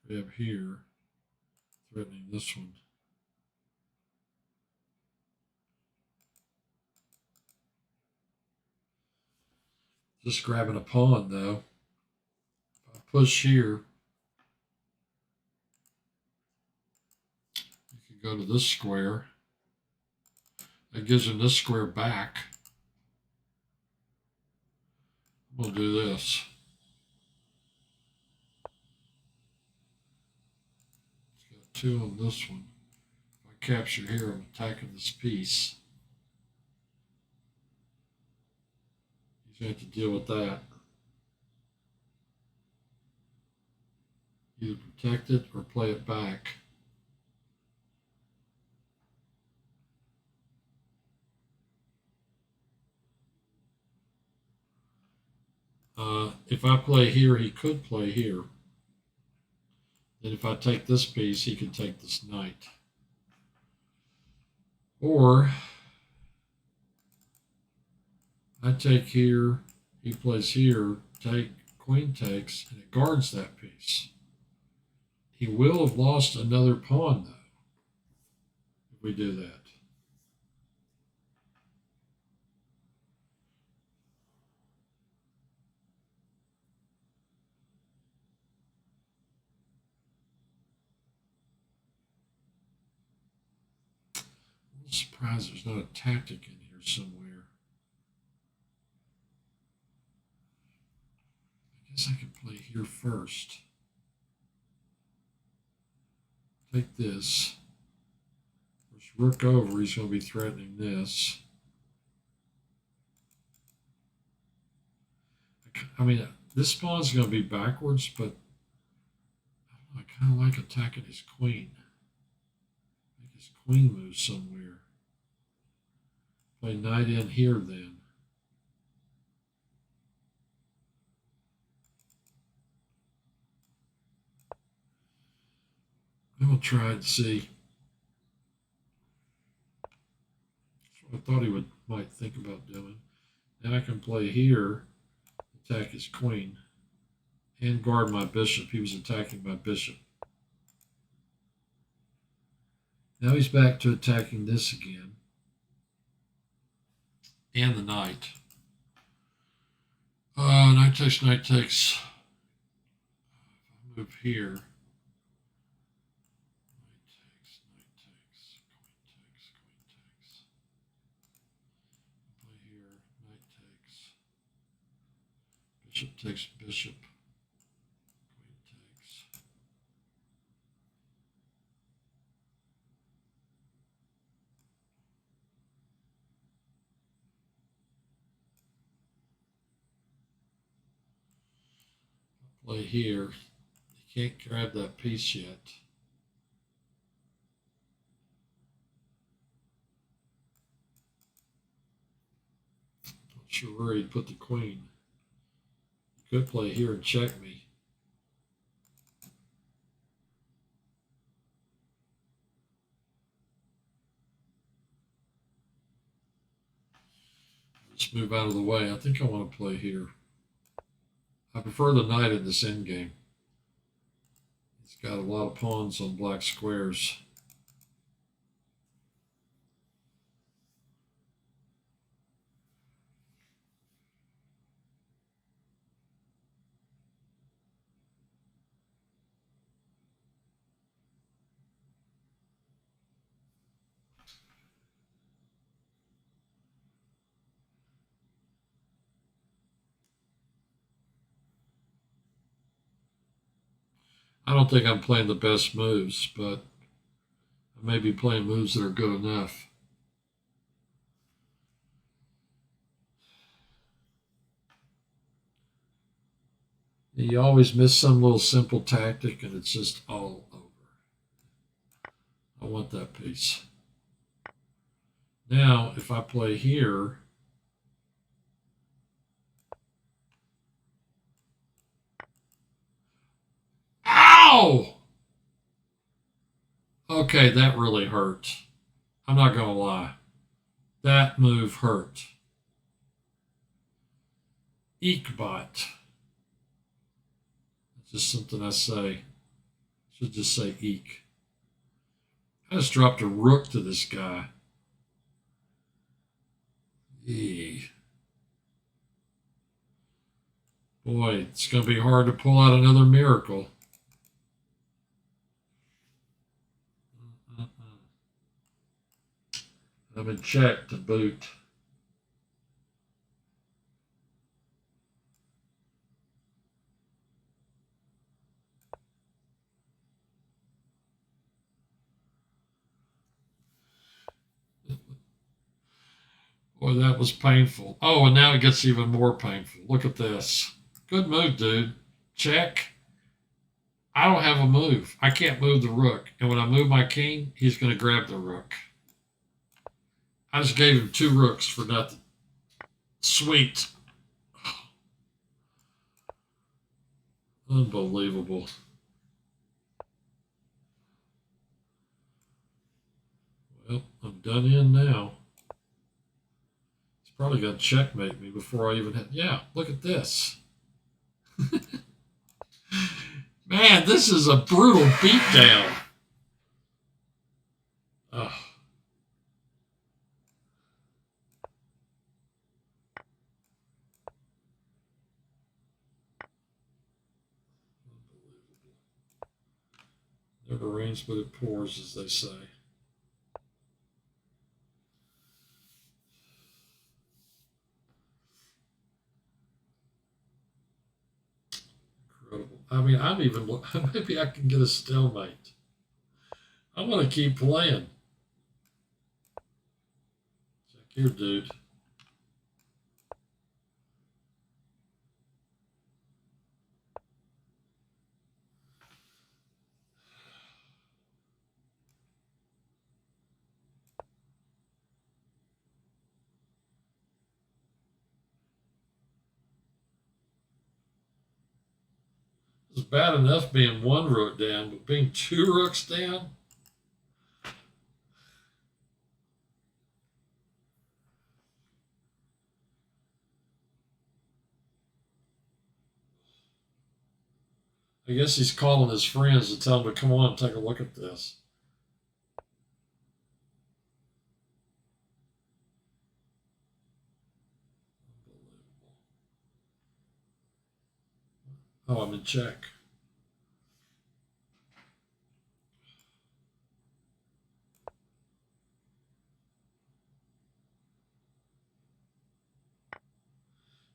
Grab here. Threatening this one. Just grabbing a pawn, though. If I push here, you can go to this square. That gives him this square back. I'm going to do this. It's got 2 on this one. If I capture here, I'm attacking this piece. He's going to have to deal with that. Either protect it or play it back. If I play here, he could play here. Then if I take this piece, he could take this knight. Or I take here, he plays here, take, queen takes, and it guards that piece. He will have lost another pawn, though, if we do that. I'm surprised there's not a tactic in here somewhere. I guess I could play here first. Take this. There's rook over, he's going to be threatening this. I mean, this pawn's going to be backwards, but I kind of like attacking his queen. Make his queen move somewhere. Play knight in here then. Then we'll try and see. That's what I thought he might think about doing. Then I can play here, attack his queen, and guard my bishop. He was attacking my bishop. Now he's back to attacking this again. And the knight. Knight takes, knight takes. If I move here, knight takes, knight takes, queen takes, queen takes. Play here, knight takes. Bishop takes bishop. Queen takes. Play here. You can't grab that piece yet. Not sure where he'd put the queen. He could play here and check me. Let's move out of the way. I think I want to play here. I prefer the knight in this endgame. He's got a lot of pawns on black squares. I don't think I'm playing the best moves, but I may be playing moves that are good enough. You always miss some little simple tactic, and it's just all over. I want that piece. Now, if I play here, ow! Okay, that really hurt. I'm not going to lie. That move hurt. Eekbot. It's just something I say. Should just say eek. I just dropped a rook to this guy. Eee. Boy, it's going to be hard to pull out another miracle. I'm in check to boot. Boy, that was painful. Oh, and now it gets even more painful. Look at this. Good move, dude. Check. I don't have a move. I can't move the rook. And when I move my king, he's going to grab the rook. I just gave him 2 rooks for nothing. Sweet. Unbelievable. Well, I'm done in now. He's probably going to checkmate me before I even hit. Yeah, look at this. Man, this is a brutal beatdown. Oh. Never rains but it pours, as they say. Incredible. I mean, I'm even, maybe I can get a stalemate. I'm going to keep playing. Check here, dude. It's bad enough being 1 rook down, but being 2 rooks down? I guess he's calling his friends to tell them to come on and take a look at this. Oh, I'm in check.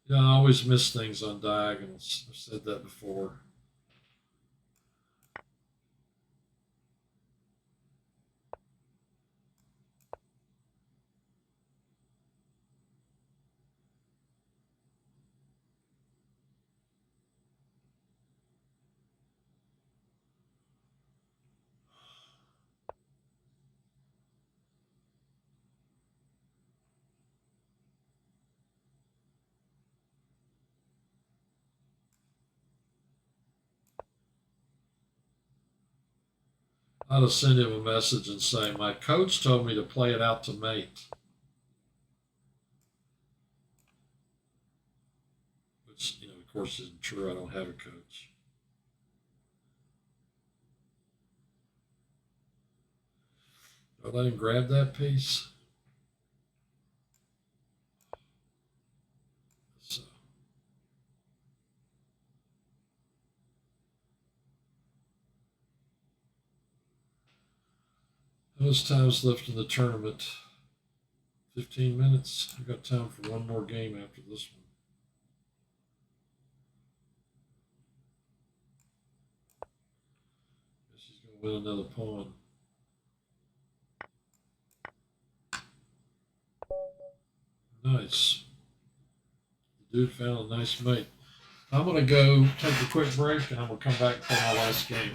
Yeah, I always miss things on diagonals. I've said that before. I'll just send him a message and say, my coach told me to play it out to mate. Which, of course, isn't true. I don't have a coach. Do I let him grab that piece? So, those times left in the tournament. 15 minutes. I got time for one more game after this one. win another pawn. Nice. The dude found a nice mate. I'm going to go take a quick break and I'm going to come back and play my last game.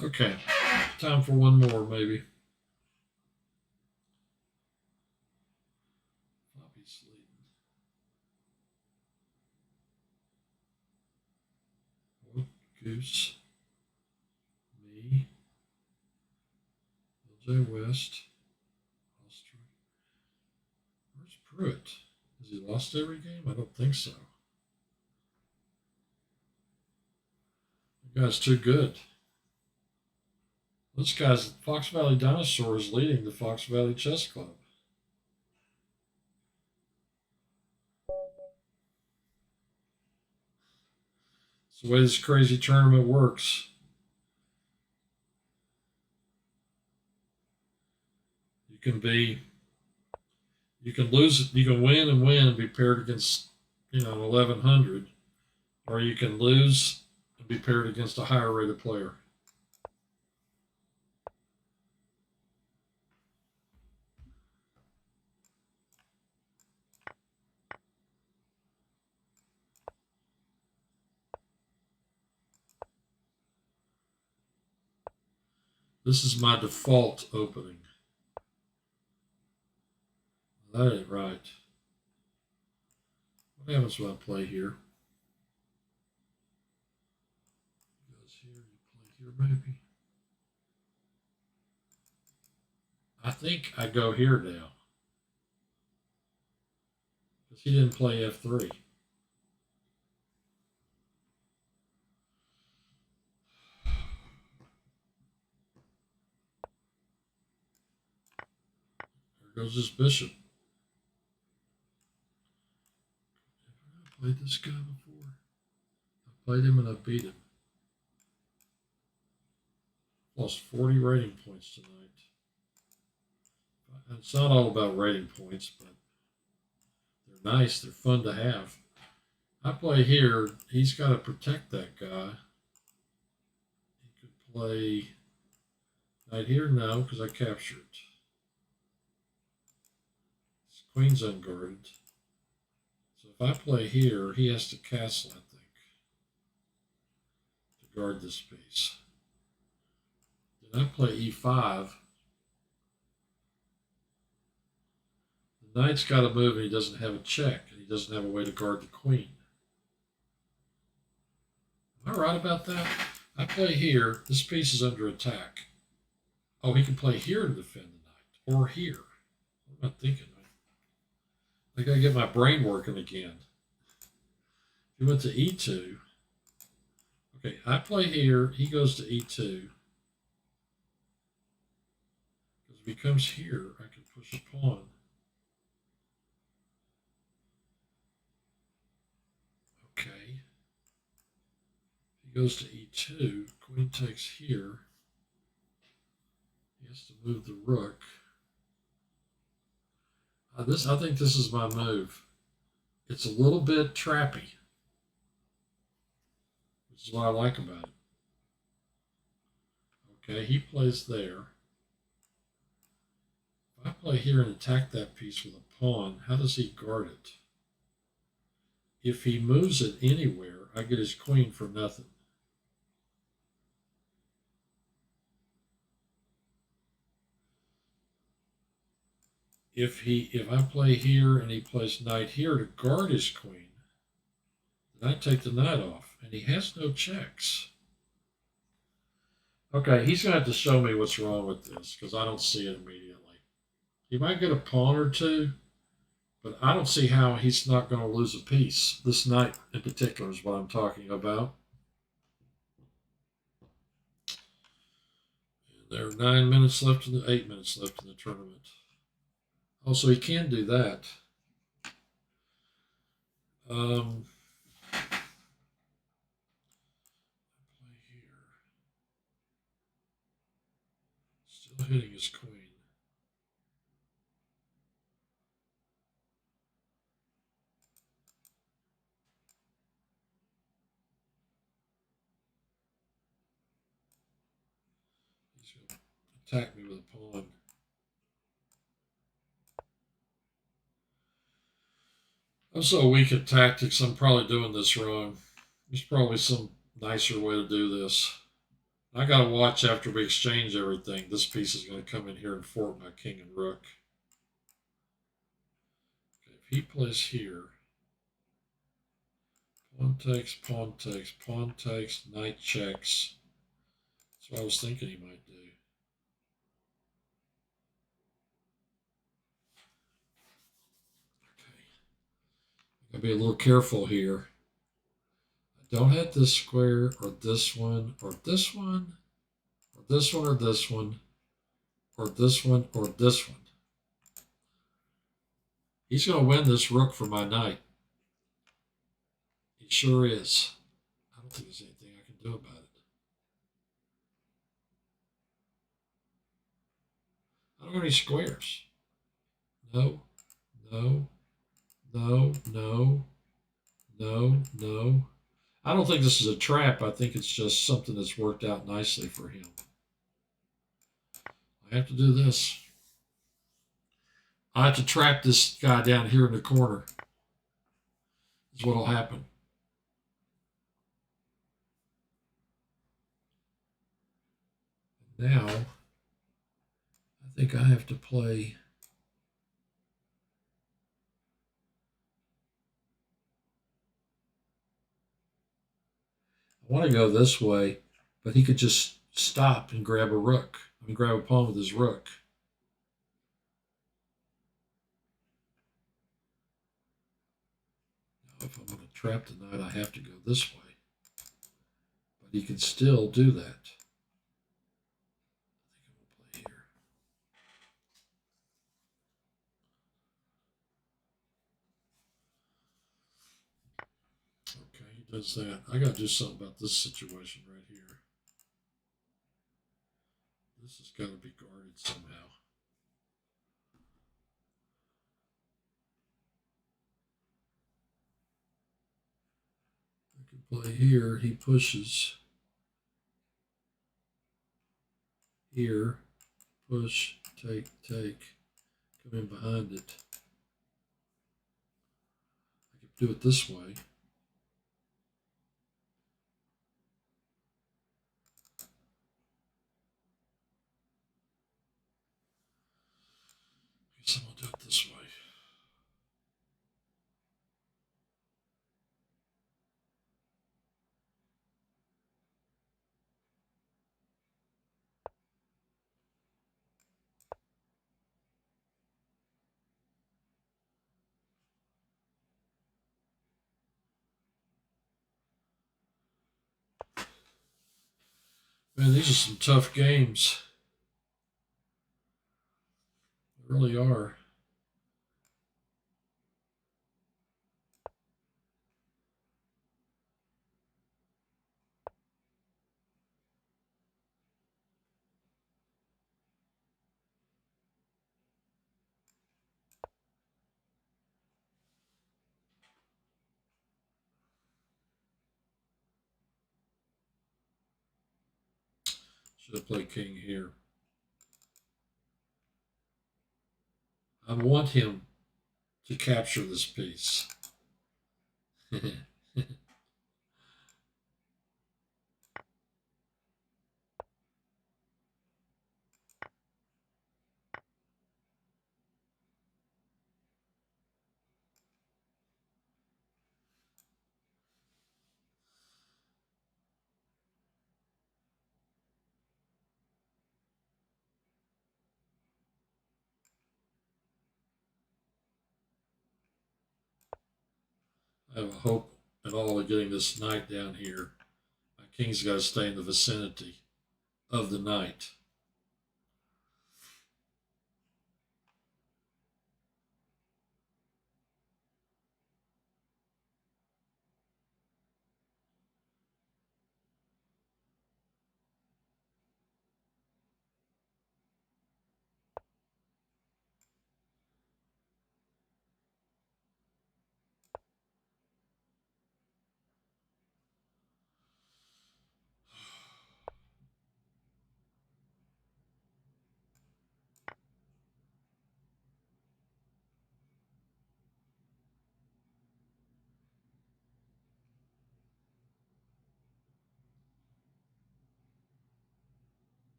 Okay, time for one more, maybe. Floppy sleep. What? Goose. Me. LJ West. Austria. Where's Pruitt? Has he lost every game? I don't think so. The guy's too good. This guy's Fox Valley Dinosaur is leading the Fox Valley Chess Club. It's the way this crazy tournament works. You can lose, you can win and be paired against, 1100, or you can lose and be paired against a higher rated player. This is my default opening. That ain't right. What happens when I play here? Goes here, you play here maybe. I think I go here now. Because he didn't play F3. There goes his bishop. Have I played this guy before? I played him and I beat him. Lost 40 rating points tonight. It's not all about rating points, but they're nice. They're fun to have. I play here. He's got to protect that guy. He could play knight here. No, because I captured. His queen's unguarded. So if I play here, he has to castle, I think, to guard this piece. Then I play e5. The knight's got to move and he doesn't have a check, and he doesn't have a way to guard the queen. Am I right about that? I play here. This piece is under attack. Oh, he can play here to defend the knight, or here. What am I thinking? I gotta get my brain working again. He went to e2. Okay, I play here. He goes to e2. Because if he comes here, I can push a pawn. Okay. He goes to e2. Queen takes here. He has to move the rook. I think this is my move. It's a little bit trappy, which is what I like about it. Okay, he plays there. If I play here and attack that piece with a pawn, how does he guard it? If he moves it anywhere, I get his queen for nothing. If I play here and he plays knight here to guard his queen, then I take the knight off, and he has no checks. Okay, he's going to have to show me what's wrong with this, because I don't see it immediately. He might get a pawn or two, but I don't see how he's not going to lose a piece. This knight in particular is what I'm talking about. And there are 8 minutes left in the tournament. Oh, so he can do that. Play here. Still hitting his queen. He's going to attack me with a pawn. I'm so weak at tactics, I'm probably doing this wrong. There's probably some nicer way to do this. I got to watch after we exchange everything. This piece is going to come in here and fort my king and rook. Okay, if he plays here, pawn takes, pawn takes, pawn takes, knight checks. That's what I was thinking he might do. Okay. I'll be a little careful here. I don't have this square or this one or this one or this one or this one or this one or this one. He's going to win this rook for my knight. He sure is. I don't think there's anything I can do about it. I don't have any squares. No, no, no, no, no, no. I don't think this is a trap. I think it's just something that's worked out nicely for him. I have to do this. I have to trap this guy down here in the corner. Is what will happen. Now, I think I have to play. I want to go this way, but he could just stop and grab a rook. I mean, grab a pawn with his rook. Now, if I'm going to trap the knight, I have to go this way. But he can still do that. I think I'm going to play here. Okay, he does that. I got to do something about this situation right here. This has got to be guarded somehow. I can play here. He pushes. Here. Push. Take. Take. Come in behind it. I can do it this way. I guess I'm going to do it this way. Man, these are some tough games. They really are. Should have played king here. I want him to capture this piece. I have a hope at all of getting this knight down here. My king's got to stay in the vicinity of the knight.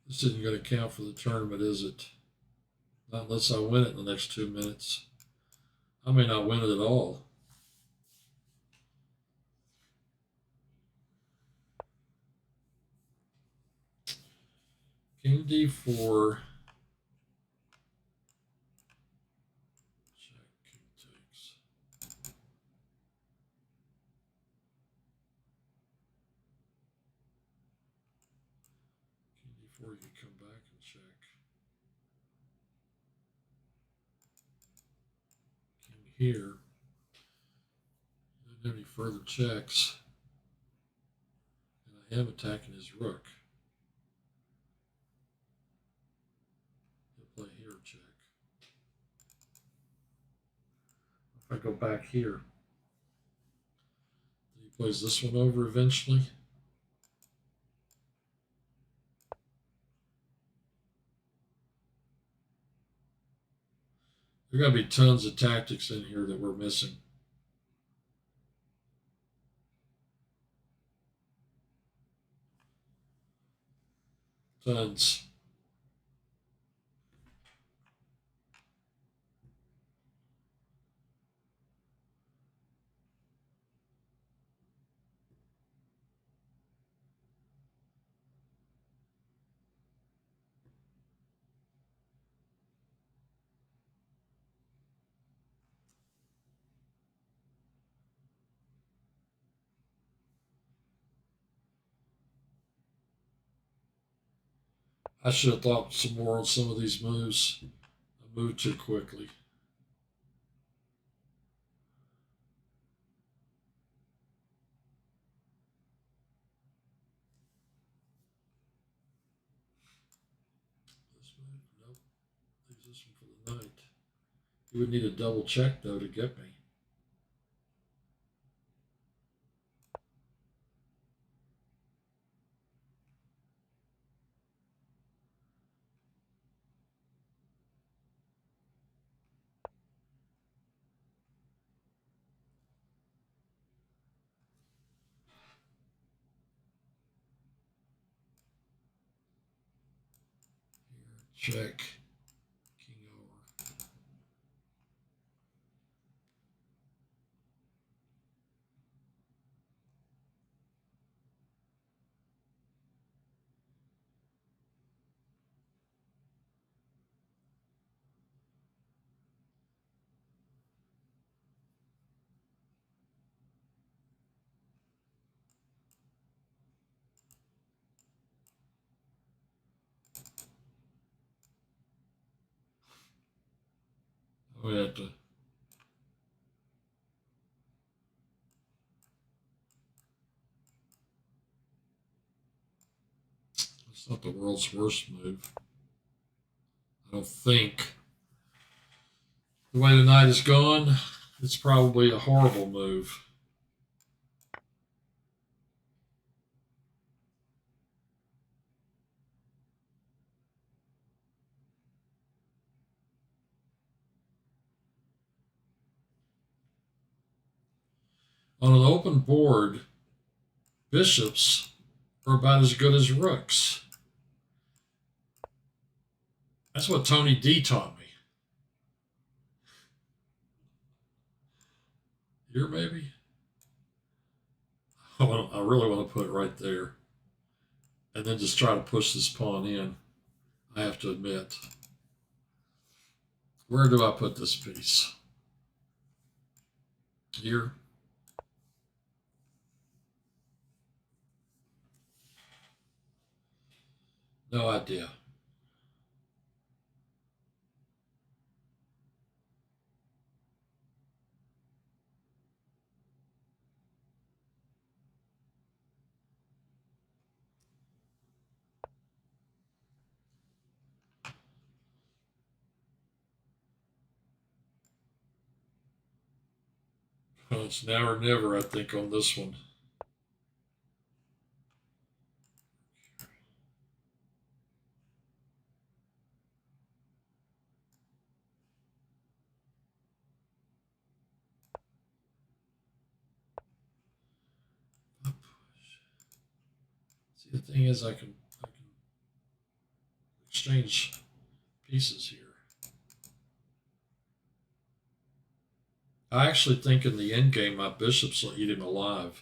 This isn't going to count for the tournament, is it? Not unless I win it in the next 2 minutes. I may not win it at all. King d4. Check. King takes. King d4. You can come back and check. King here. Don't have any further checks. And I am attacking his rook. He'll play here, check. If I go back here, he plays this one over eventually. There got to be tons of tactics in here that we're missing. Tons. I should have thought some more on some of these moves. I moved too quickly. This move? Nope. Leaves this one for the knight. You would need a double check, though, to get me. Here, check. King over. We have to. It's not the world's worst move. I don't think. The way the night is gone, it's probably a horrible move. On an open board, bishops are about as good as rooks. That's what Tony D taught me. Here, maybe? I really want to put it right there. And then just try to push this pawn in, I have to admit. Where do I put this piece? Here? No idea. Well, it's now or never, I think, on this one. See, the thing is, I can exchange pieces here. I actually think in the end game, my bishops will eat him alive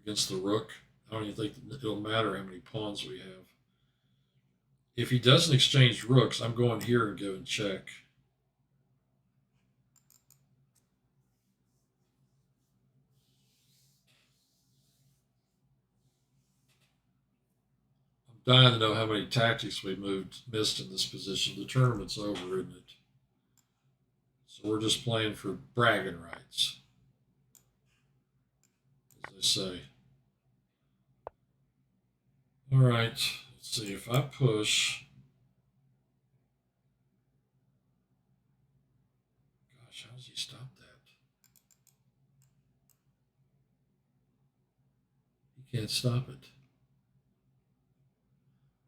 against the rook. I don't even think it'll matter how many pawns we have. If he doesn't exchange rooks, I'm going here and giving check. I'm dying to know how many tactics we missed in this position. The tournament's over, isn't it? So we're just playing for bragging rights, as they say. All right, let's see if I push. Gosh, how does he stop that? He can't stop it.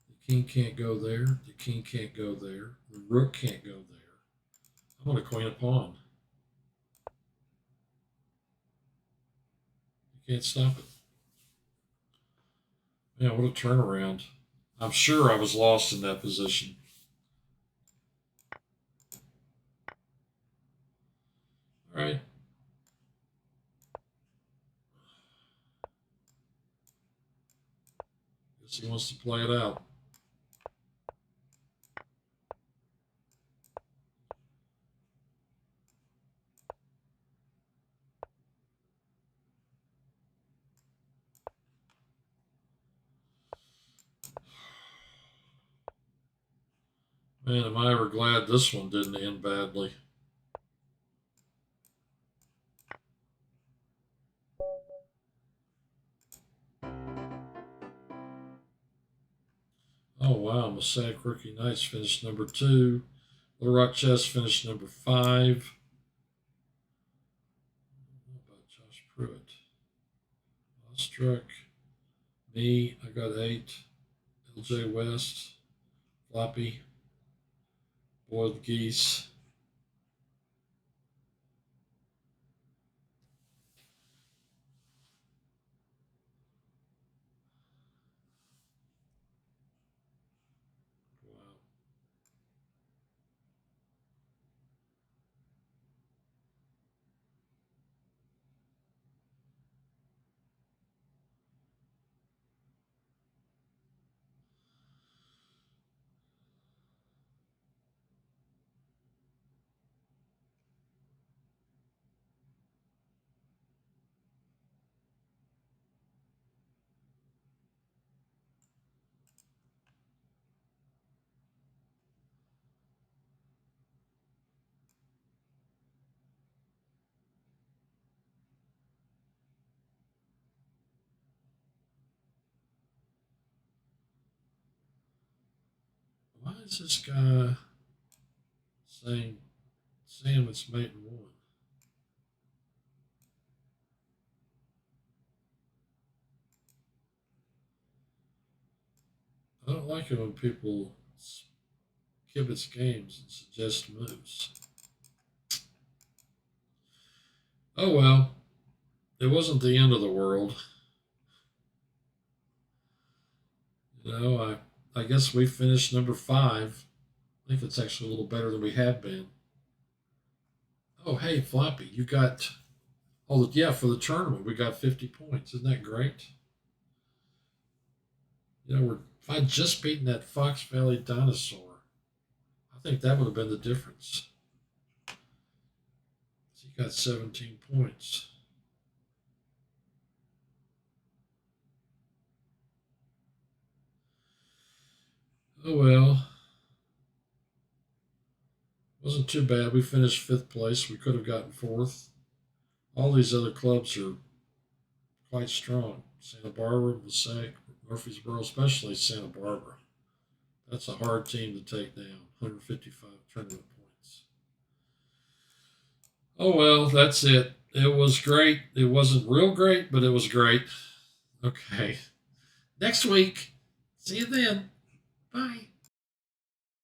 The king can't go there. The king can't go there. The rook can't go there. I'm going to queen a pawn. You can't stop it. Yeah, what a turnaround. I'm sure I was lost in that position. All right. Guess he wants to play it out. Man, am I ever glad this one didn't end badly. Oh, wow. Mosaic Rookie Knights finished number 2. Little Rock Chess finished number 5. What about Josh Pruitt? Ostruck. Me, I got 8. LJ West. Floppy. Boiled Geese. Wow. is this guy saying sandwich mating one? I don't like it when people kibitz games and suggest moves. Oh well, it wasn't the end of the world. I guess we finished number 5. I think it's actually a little better than we have been. Oh, hey, Floppy, you got. Oh, yeah, for the tournament, we got 50 points. Isn't that great? If I'd just beaten that Fox Valley dinosaur, I think that would have been the difference. So you got 17 points. Oh well. Wasn't too bad. We finished 5th place. We could have gotten 4th. All these other clubs are quite strong. Santa Barbara, Passaic, Murfreesboro, especially Santa Barbara. That's a hard team to take down. 155 tournament points. Oh well, that's it. It was great. It wasn't real great, but it was great. Okay. Next week. See you then. Bye.